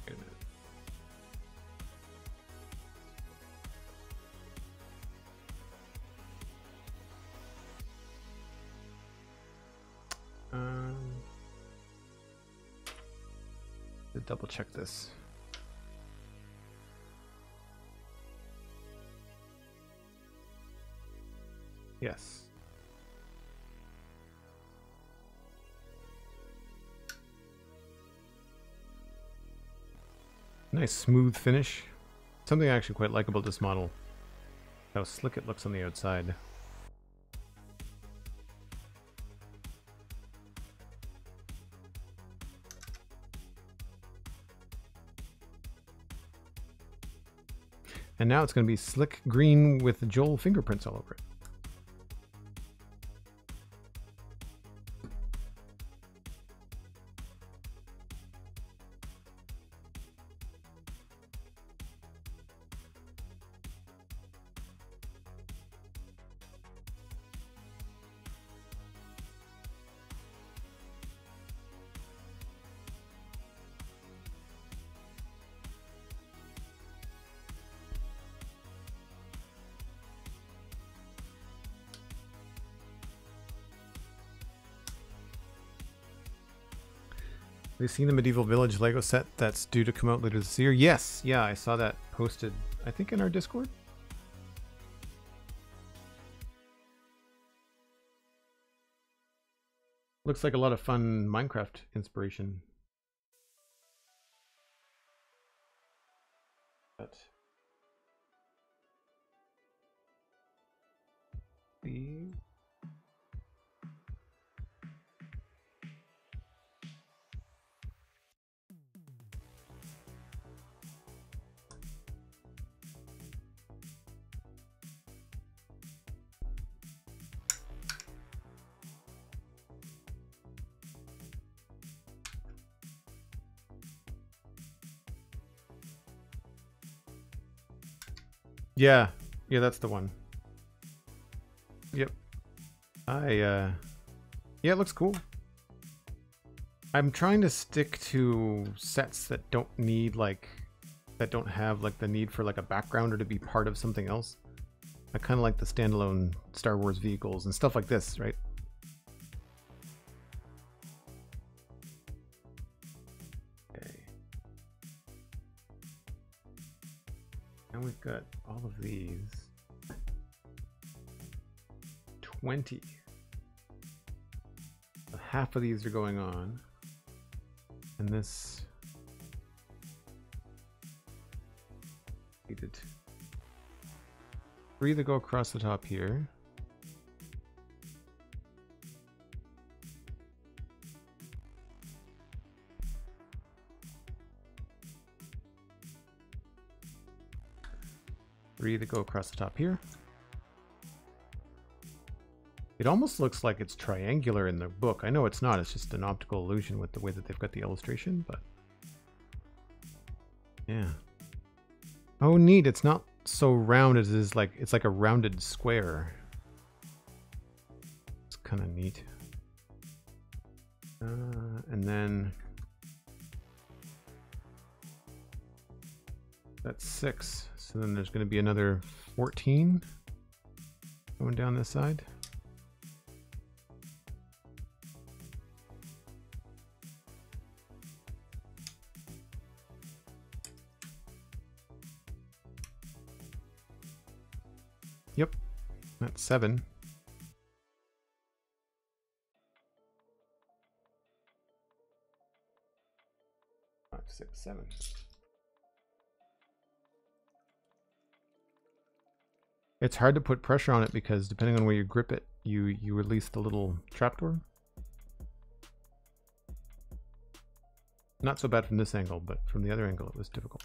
Wait a minute. To double check this. Yes. Nice smooth finish. Something I actually quite like about this model. How slick it looks on the outside. And now it's going to be slick green with Joel fingerprints all over it. Have you seen the Medieval Village Lego set that's due to come out later this year? Yes, yeah, I saw that posted, I think in our Discord. Looks like a lot of fun Minecraft inspiration. But the yeah, that's the one. Yep. Yeah, it looks cool. I'm trying to stick to sets that don't need that don't have the need for a background or to be part of something else. I kind of like the standalone Star Wars vehicles and stuff like this, right? Okay. And we've got all of these. 20. So half of these are going on. And this needed 3 that go across the top here. Three that go across the top here. It almost looks like it's triangular in the book. I know it's not. It's just an optical illusion with the way that they've got the illustration, but yeah. Oh, neat. It's not so round as it is like, it's like a rounded square. It's kind of neat. And then that's 6. So then there's going to be another 14 going down this side. Yep, that's 7. 5, 6, 7. It's hard to put pressure on it because depending on where you grip it, you release the little trapdoor. Not so bad from this angle, but from the other angle it was difficult.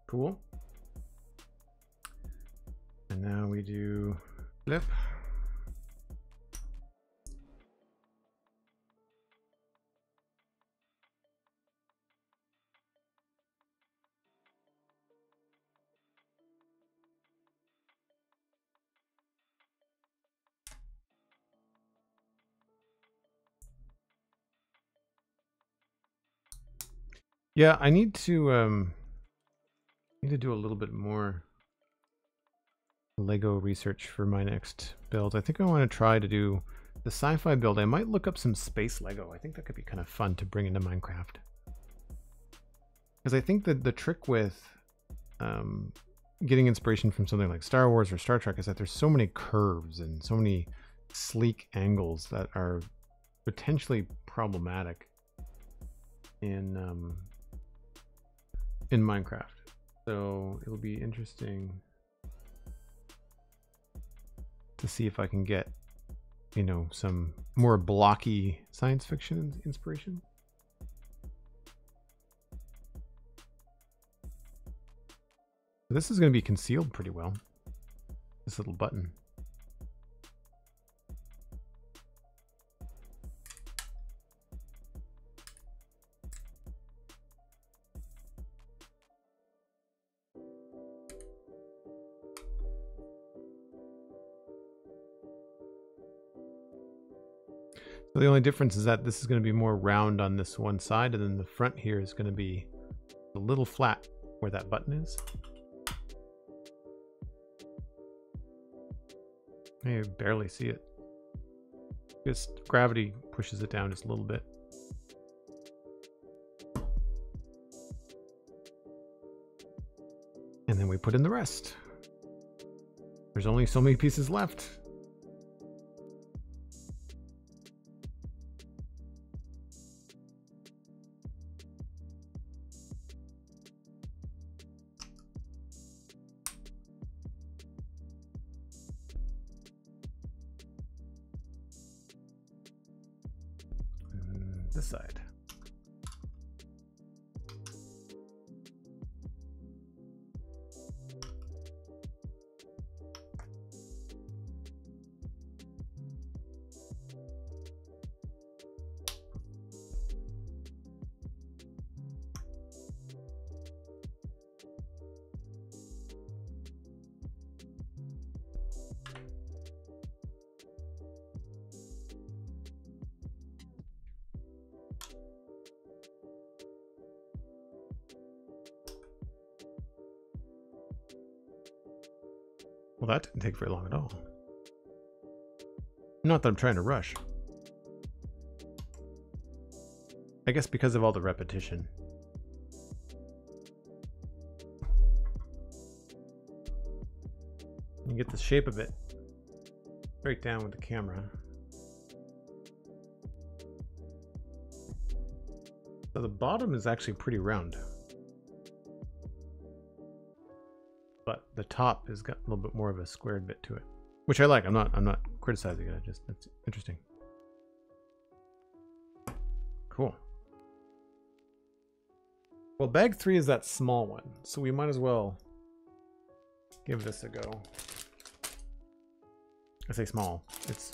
Cool. And now we do flip. Yeah, I need to do a little bit more Lego research for my next build. I think I want to try to do the sci-fi build. I might look up some space Lego. I think that could be kind of fun to bring into Minecraft. Because I think that the trick with getting inspiration from something like Star Wars or Star Trek is that there's so many curves and so many sleek angles that are potentially problematic in Minecraft. So it'll be interesting to see if I can get, you know, some more blocky science fiction inspiration. This is going to be concealed pretty well, this little button. So the only difference is that this is going to be more round on this one side, and then the front here is going to be a little flat where that button is. I barely see it. Just gravity pushes it down just a little bit. And then we put in the rest. There's only so many pieces left. This side. Well, that didn't take very long at all. Not that I'm trying to rush. I guess because of all the repetition. You get the shape of it right down with the camera. So the bottom is actually pretty round. But the top has got a little bit more of a squared bit to it, which I like. I'm not criticizing it. It's interesting. Cool. Well, bag 3 is that small one, so we might as well give this a go. I say small. It's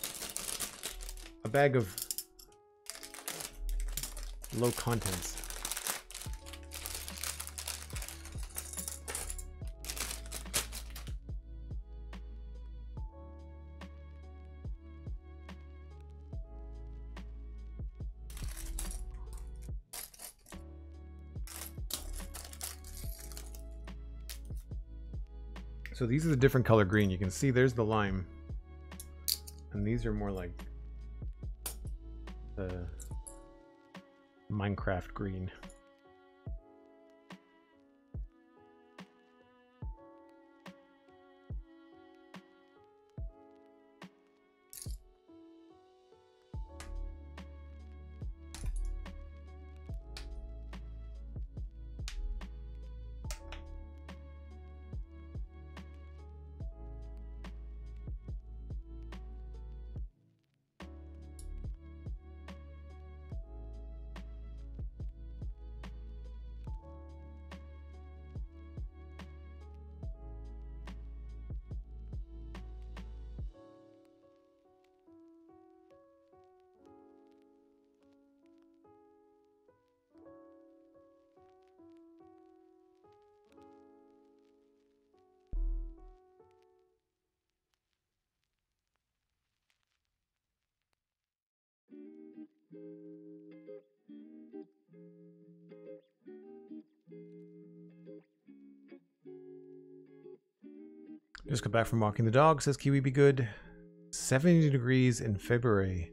a bag of low contents. So these are the different color green. You can see there's the lime. And these are more like the Minecraft green. Just got back from walking the dog, says Kiwi Be Good. 70 degrees in February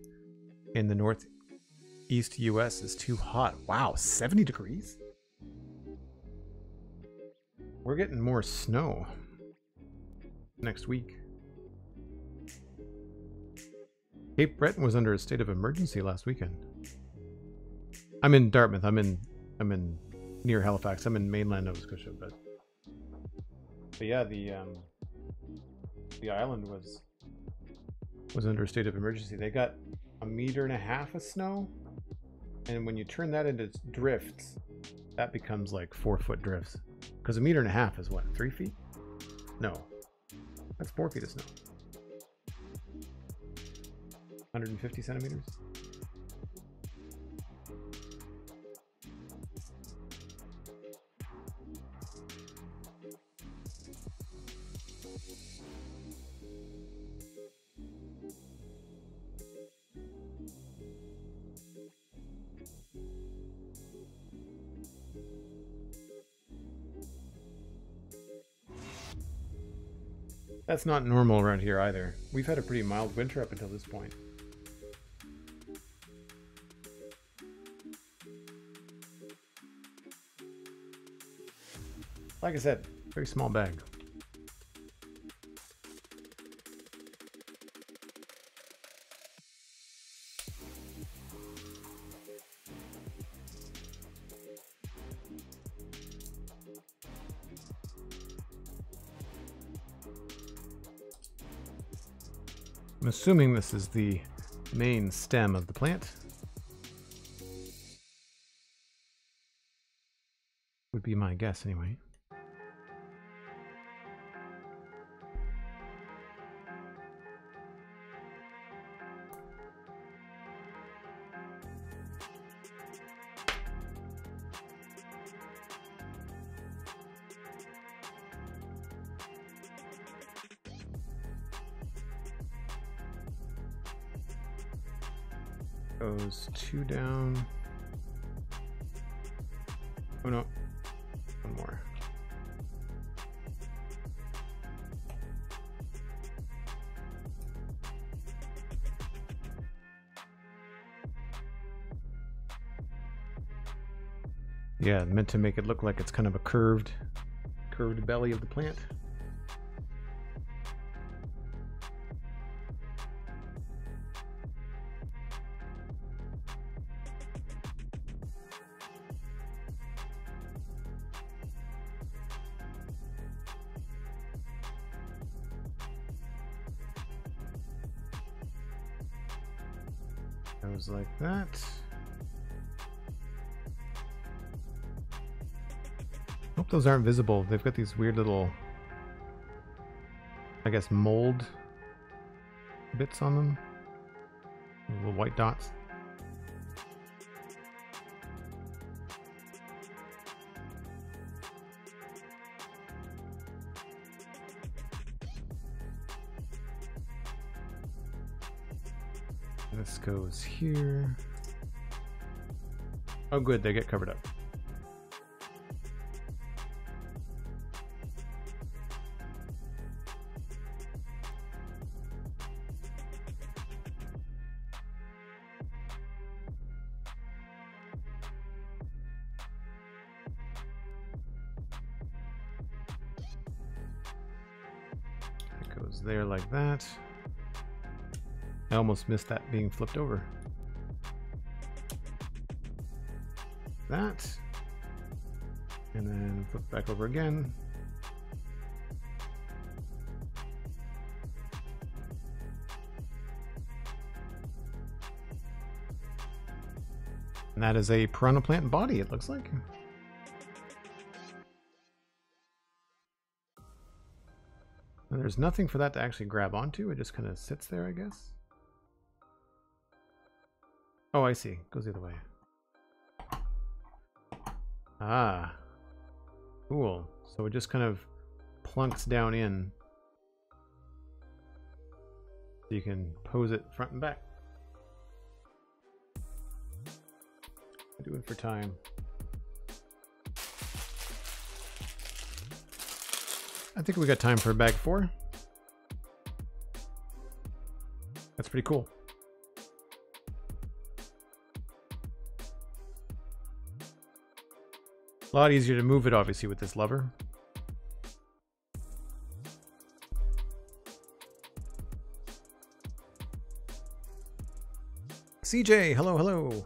in the northeast US is too hot. Wow, 70 degrees? We're getting more snow next week. Cape Breton was under a state of emergency last weekend. I'm in Dartmouth. I'm in near Halifax. I'm in mainland Nova Scotia, but yeah, the island was under a state of emergency. They got 1.5 meters of snow, and when you turn that into drifts, that becomes like 4-foot drifts. Because 1.5 meters is what, 3 feet? No, that's 4 feet of snow. 150 centimeters. That's not normal around here either. We've had a pretty mild winter up until this point. Like I said, very small bag. I'm assuming this is the main stem of the plant. Would be my guess anyway. Goes 2 down. Oh no, 1 more. Yeah, meant to make it look like it's kind of a curved belly of the plant. Goes like that. hope those aren't visible. They've got these weird little, I guess, mold bits on them. Little white dots. This goes here. Oh good, they get covered up. It goes there like that. I almost missed that being flipped over. That. And then flip back over again. And that is a piranha plant body, it looks like. And there's nothing for that to actually grab onto. It just kind of sits there, I guess. Oh, I see. Goes the other way. Ah. Cool. So it just kind of plunks down in. So you can pose it front and back. I do it for time. I think we got time for bag 4. That's pretty cool. A lot easier to move it, obviously, with this lever. CJ, hello, hello.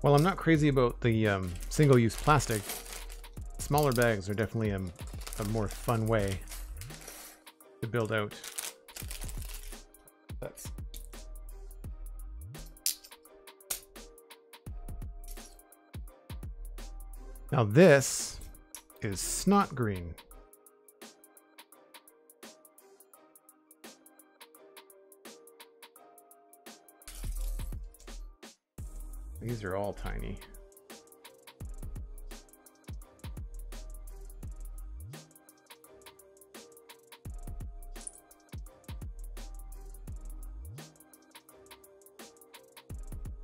Well, I'm not crazy about the single-use plastic. Smaller bags are definitely a more fun way to build out. Now this is snot green. These are all tiny.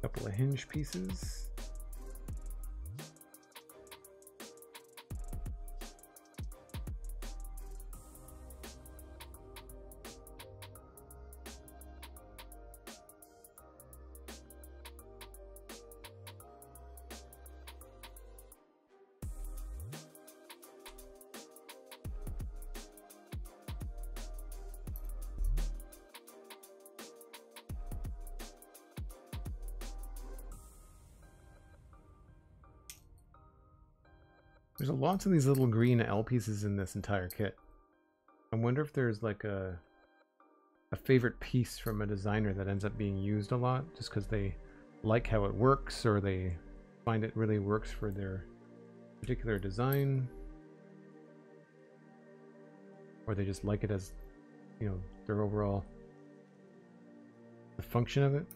Couple of hinge pieces. There's lots of these little green L pieces in this entire kit. I wonder if there's like a favorite piece from a designer that ends up being used a lot just because they like how it works or they find it really works for their particular design, or they just like it as, you know, their overall the function of it.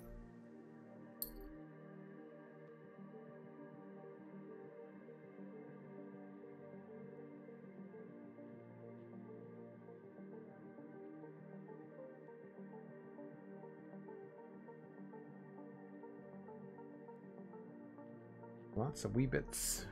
Lots of wee bits.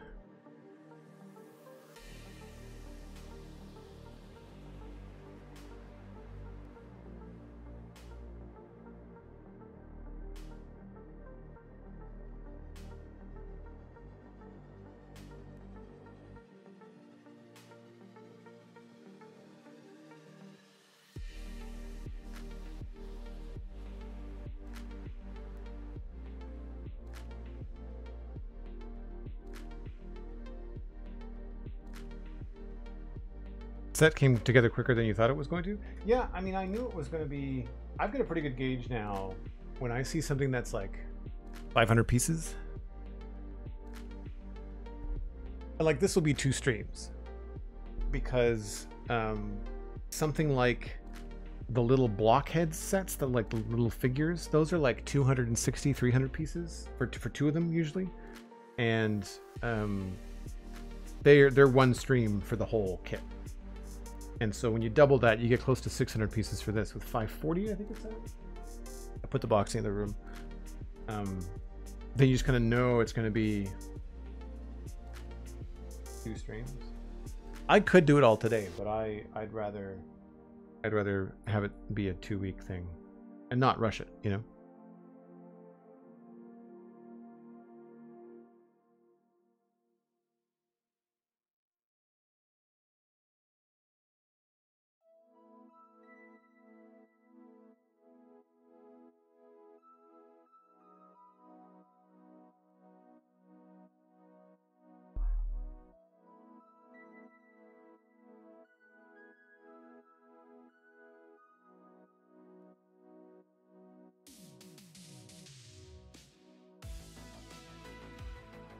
Set came together quicker than you thought it was going to? Yeah, I mean, I knew it was going to be... I've got a pretty good gauge now when I see something that's like 500 pieces, like this will be 2 streams, because something like the little blockhead sets, the like the little figures, those are like 260, 300 pieces for 2 of them usually, and they're 1 stream for the whole kit. And so when you double that, you get close to 600 pieces for this with 540, I think it's at. I put the box in the room. Then you just kind of know it's going to be 2 streams. I could do it all today, but I'd rather have it be a 2-week thing and not rush it, you know?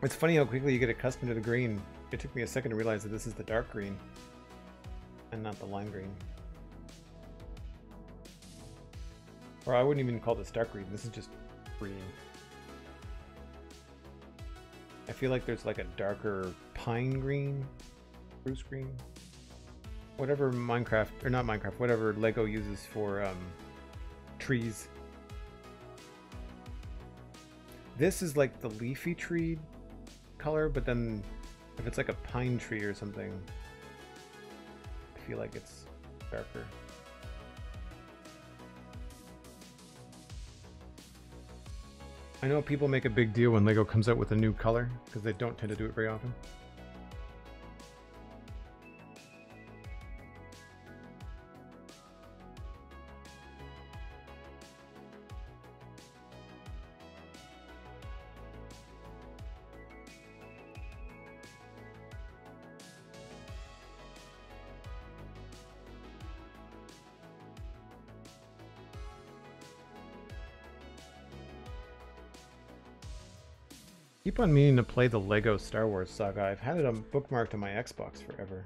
It's funny how quickly you get accustomed to the green. It took me a second to realize that this is the dark green and not the lime green. Or I wouldn't even call this dark green. This is just green. I feel like there's like a darker pine green, spruce green. Whatever Minecraft, or not Minecraft, whatever Lego uses for trees. This is like the leafy tree color, but then if it's like a pine tree or something, I feel like it's darker. I know people make a big deal when Lego comes out with a new color, because they don't tend to do it very often. Keep on meaning to play the Lego Star Wars saga. I've had it bookmarked on my Xbox forever.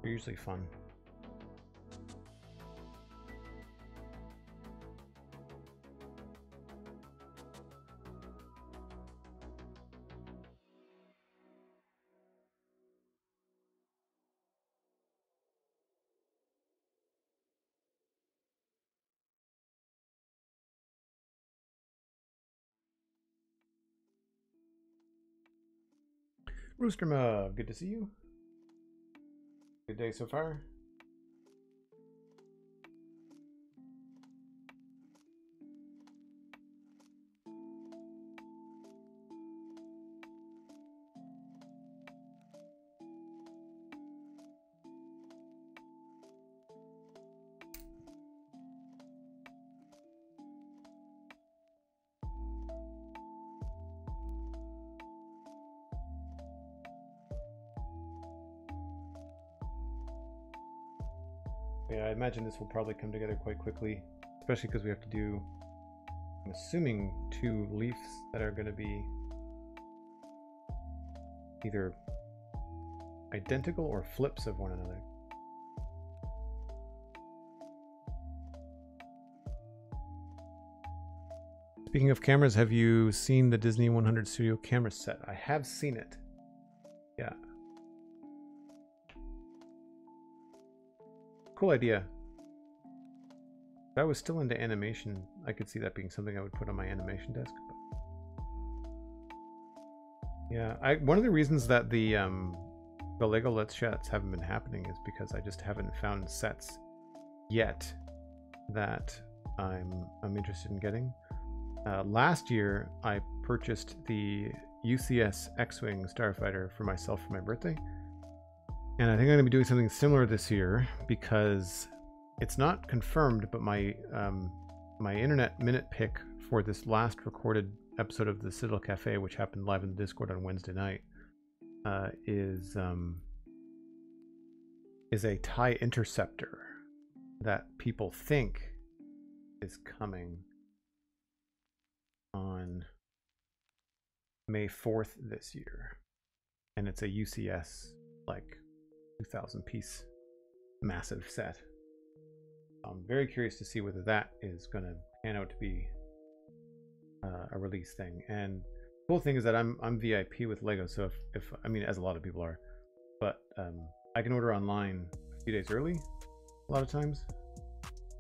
They're usually fun. Rooster Mug, good to see you. Good day so far. Yeah, I imagine this will probably come together quite quickly, especially because we have to do, I'm assuming, 2 leaves that are going to be either identical or flips of one another. Speaking of cameras, have you seen the Disney 100 Studio camera set? I have seen it. Yeah. Cool idea. If I was still into animation, I could see that being something I would put on my animation desk. But yeah, one of the reasons that the Lego Let's Chats haven't been happening is because I just haven't found sets yet that I'm interested in getting. Last year, I purchased the UCS X-Wing Starfighter for myself for my birthday. And I think I'm going to be doing something similar this year because it's not confirmed, but my my internet minute pick for this last recorded episode of the Citadel Cafe, which happened live in the Discord on Wednesday night, is a TIE Interceptor. that people think is coming on May 4th this year. And it's a UCS, like 2,000 piece massive set. I'm very curious to see whether that is going to pan out to be a release thing. And the cool thing is that I'm VIP with Lego, so if I mean, as a lot of people are, but I can order online a few days early a lot of times,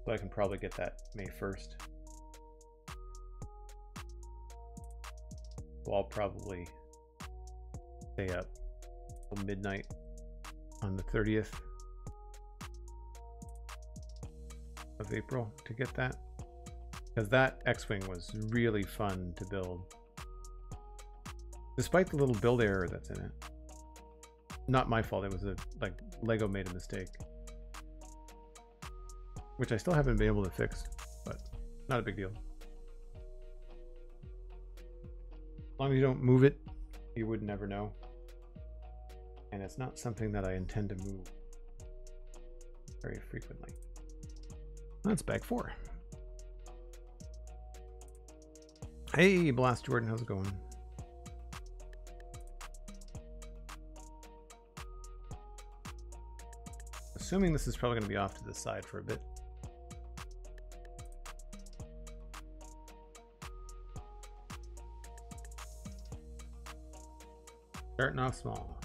so I can probably get that May 1st. So I'll probably stay up till midnight on the 30th of April to get that, because that X-Wing was really fun to build, despite the little build error that's in it. Not my fault, it was like Lego made a mistake, which I still haven't been able to fix, but not a big deal. As long as you don't move it, you would never know. And it's not something that I intend to move very frequently. That's bag 4. Hey, Blast Jordan, how's it going? Assuming this is probably going to be off to the side for a bit. Starting off small.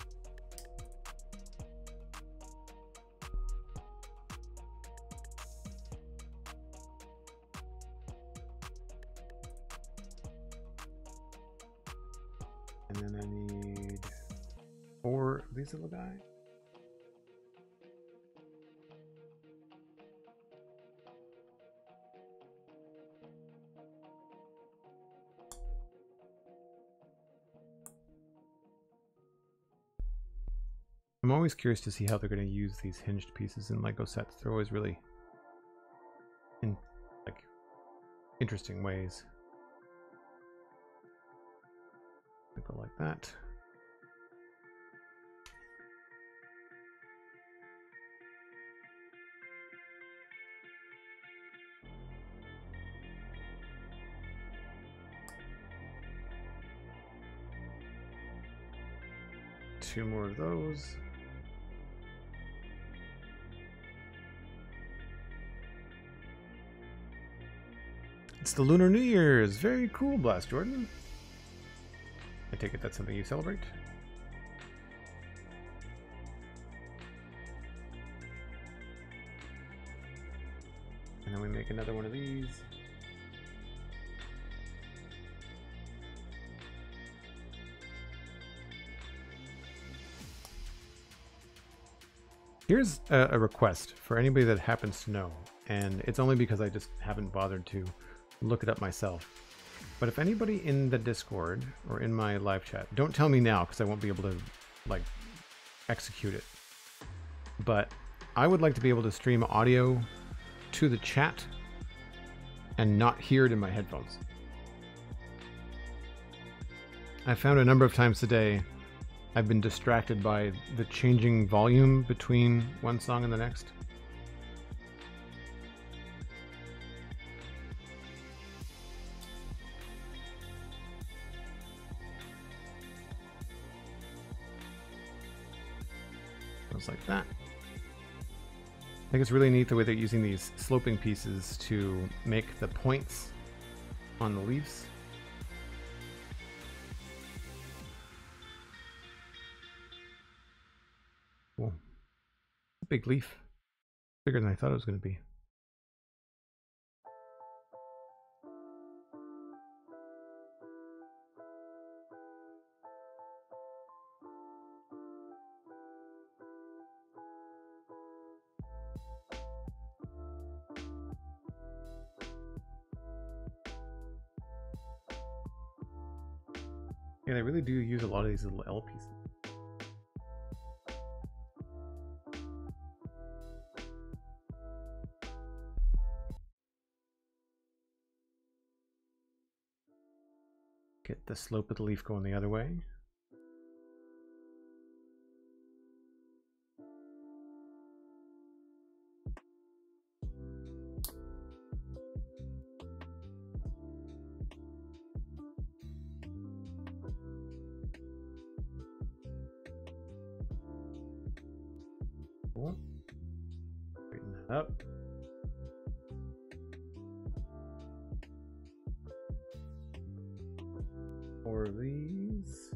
And then I need 4 of these little guys. I'm always curious to see how they're going to use these hinged pieces in Lego sets. They're always really interesting ways. Go like that. Two more of those. It's the Lunar New Year's. Very cool, Blast Jordan. I take it that's something you celebrate? And then we make another one of these. Here's a request for anybody that happens to know, and it's only because I just haven't bothered to look it up myself. But if anybody in the Discord or in my live chat, don't tell me now because I won't be able to like execute it. But I would like to be able to stream audio to the chat and not hear it in my headphones. I found a number of times today I've been distracted by the changing volume between one song and the next. Like that. I think it's really neat the way they're using these sloping pieces to make the points on the leaves. Cool. Big leaf. Bigger than I thought it was going to be. Yeah, they really do use a lot of these little L pieces. Get the slope of the leaf going the other way. Cool. Straighten that up. Four of these.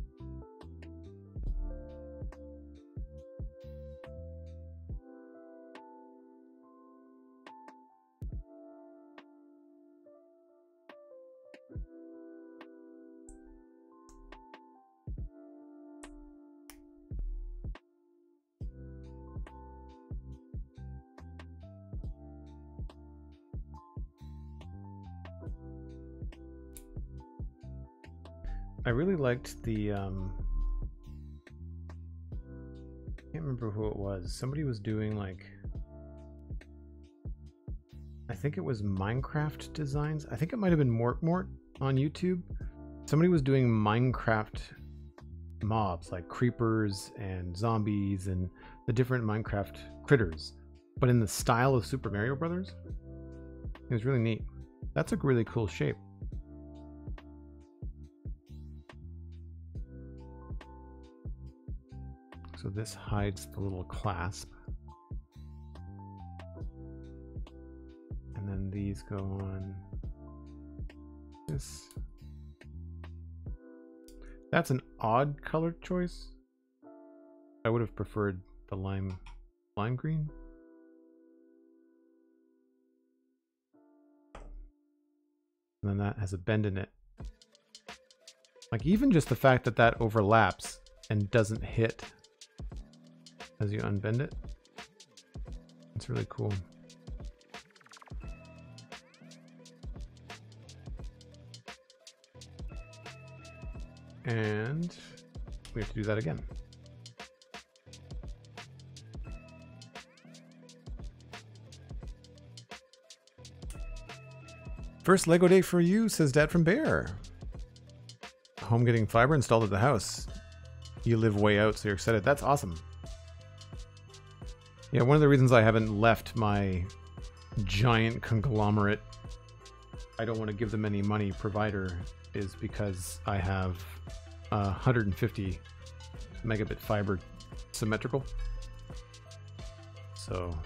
I really liked the I can't remember who it was. Somebody was doing like, I think it was Minecraft designs. I think it might have been Mort on YouTube. Somebody was doing Minecraft mobs like creepers and zombies and the different Minecraft critters, but in the style of Super Mario Brothers. It was really neat. That's a really cool shape. So this hides the little clasp. And then these go on this. That's an odd color choice. I would have preferred the lime green. And then that has a bend in it. Like even just the fact that that overlaps and doesn't hit as you unbend it, it's really cool. And we have to do that again. First Lego day for you, says Dad from Bear. Home getting fiber installed at the house. You live way out, so you're excited. That's awesome. Yeah, one of the reasons I haven't left my giant conglomerate, I don't want to give them any money, provider, is because I have 150 megabit fiber symmetrical. So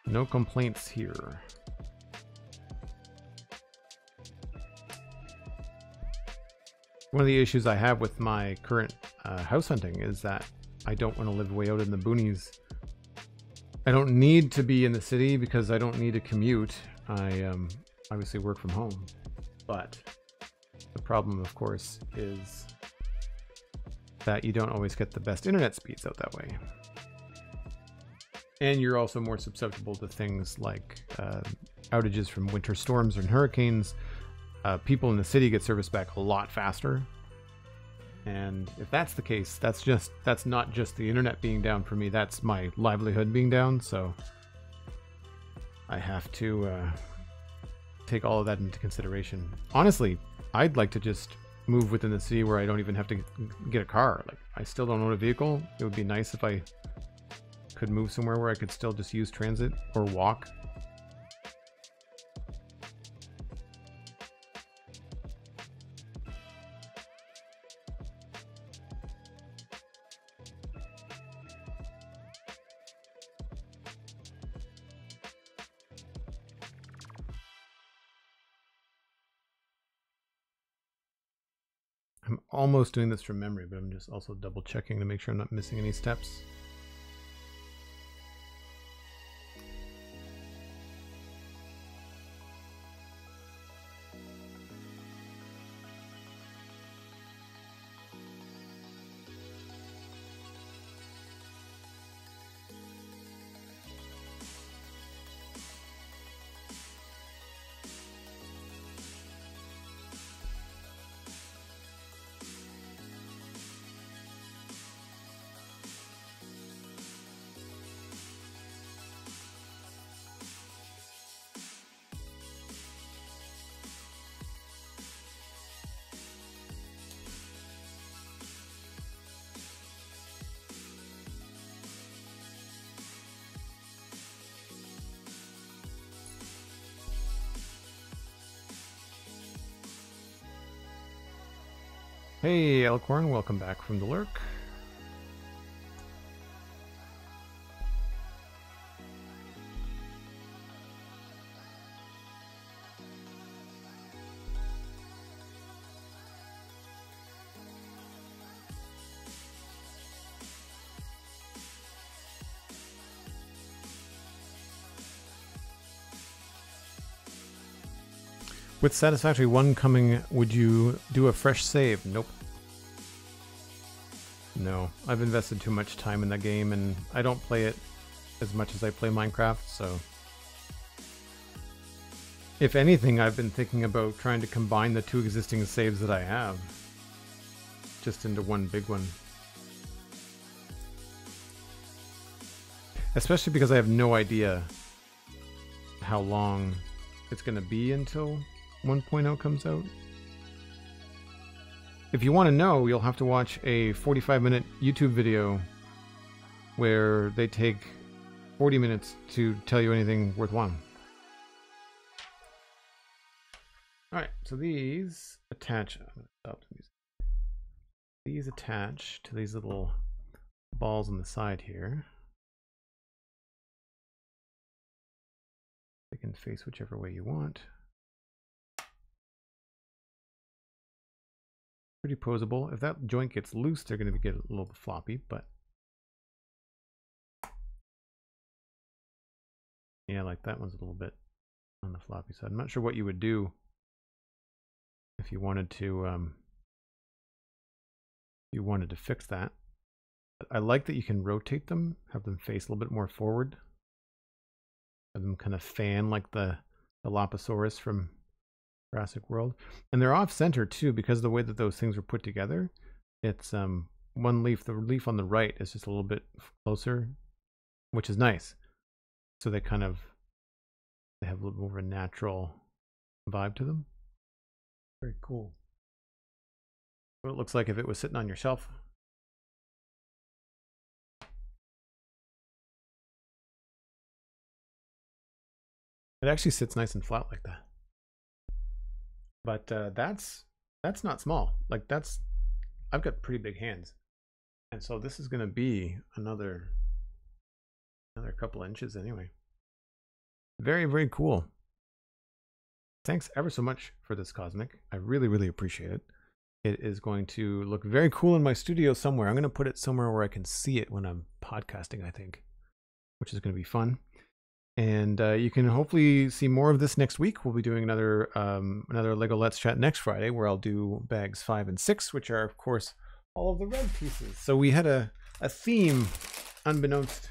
no complaints here. One of the issues I have with my current house hunting is that I don't want to live way out in the boonies. I don't need to be in the city because I don't need to commute. I obviously work from home. But the problem, of course, is that you don't always get the best internet speeds out that way. And you're also more susceptible to things like outages from winter storms and hurricanes. People in the city get service back a lot faster. And if that's the case, that's not just the internet being down for me, that's my livelihood being down. So I have to take all of that into consideration. Honestly, I'd like to just move within the city where I don't even have to get a car. Like, I still don't own a vehicle. It would be nice if I could move somewhere where I could still just use transit or walk. I'm almost doing this from memory, but I'm just also double checking to make sure I'm not missing any steps. Hey, Elkhorn, welcome back from the lurk. With Satisfactory 1 coming, would you do a fresh save? Nope. No, I've invested too much time in that game, and I don't play it as much as I play Minecraft, so... If anything, I've been thinking about trying to combine the 2 existing saves that I have just into one big one. Especially because I have no idea how long it's going to be until 1.0 comes out. If you want to know, you'll have to watch a 45-minute YouTube video where they take 40 minutes to tell you anything worthwhile. Alright, so these attach. These attach to these little balls on the side here. They can face whichever way you want. Pretty posable. If that joint gets loose, they're going to get a little floppy, but yeah, like that one's a little bit on the floppy side. I'm not sure what you would do if you wanted to fix that. I like that you can rotate them, have them face a little bit more forward, have them kind of fan like the Dilophosaurus from Jurassic World. And they're off center too, because of the way that those things were put together. It's one leaf, the leaf on the right is just a little bit closer, which is nice. So they have a little more of a natural vibe to them. Very cool. What it looks like if it was sitting on your shelf. It actually sits nice and flat like that. But that's not small. Like I've got pretty big hands, and so this is going to be another couple inches anyway. Very, very cool. Thanks ever so much for this, Cosmic. I really, really appreciate it. It is going to look very cool in my studio somewhere. I'm going to put it somewhere where I can see it when I'm podcasting, I think, which is going to be fun. And you can hopefully see more of this next week. We'll be doing another LEGO Let's Chat next Friday, where I'll do bags 5 and 6, which are, of course, all of the red pieces. So we had a theme unbeknownst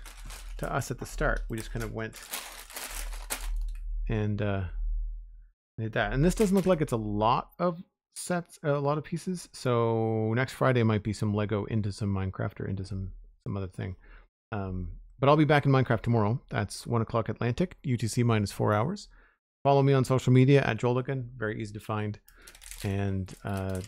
to us at the start. We just kind of went and did that. And this doesn't look like it's a lot of sets, a lot of pieces. So next Friday might be some Lego into some Minecraft or into some other thing. But I'll be back in Minecraft tomorrow. That's 1 o'clock Atlantic, UTC minus 4 hours. Follow me on social media at Duggan, very easy to find. And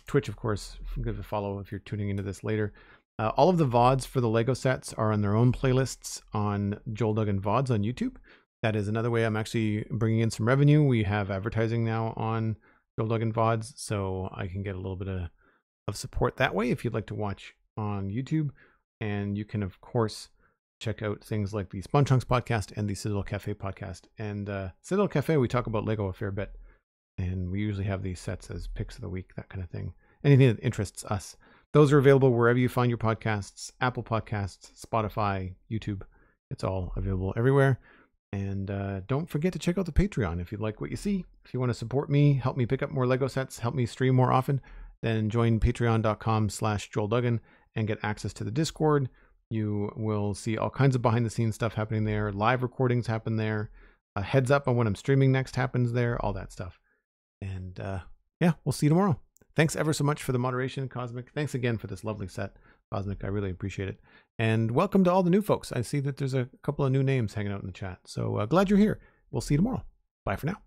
Twitch, of course, give it a follow if you're tuning into this later. All of the VODs for the Lego sets are on their own playlists on Duggan VODs on YouTube. That is another way I'm actually bringing in some revenue. We have advertising now on Duggan VODs, so I can get a little bit of support that way if you'd like to watch on YouTube. And you can, of course, check out things like the Spawn Chunks podcast and the Citadel Cafe podcast. And Citadel Cafe, we talk about Lego a fair bit. And we usually have these sets as picks of the week, that kind of thing. Anything that interests us. Those are available wherever you find your podcasts, Apple Podcasts, Spotify, YouTube. It's all available everywhere. And don't forget to check out the Patreon if you like what you see. If you want to support me, help me pick up more Lego sets, help me stream more often, then join patreon.com/JoelDuggan and get access to the Discord. You will see all kinds of behind the scenes stuff happening there. Live recordings happen there. Heads up on when I'm streaming next happens there. All that stuff. And yeah, we'll see you tomorrow. Thanks ever so much for the moderation, Cosmic. Thanks again for this lovely set, Cosmic. I really appreciate it. And welcome to all the new folks. I see that there's a couple of new names hanging out in the chat. So glad you're here. We'll see you tomorrow. Bye for now.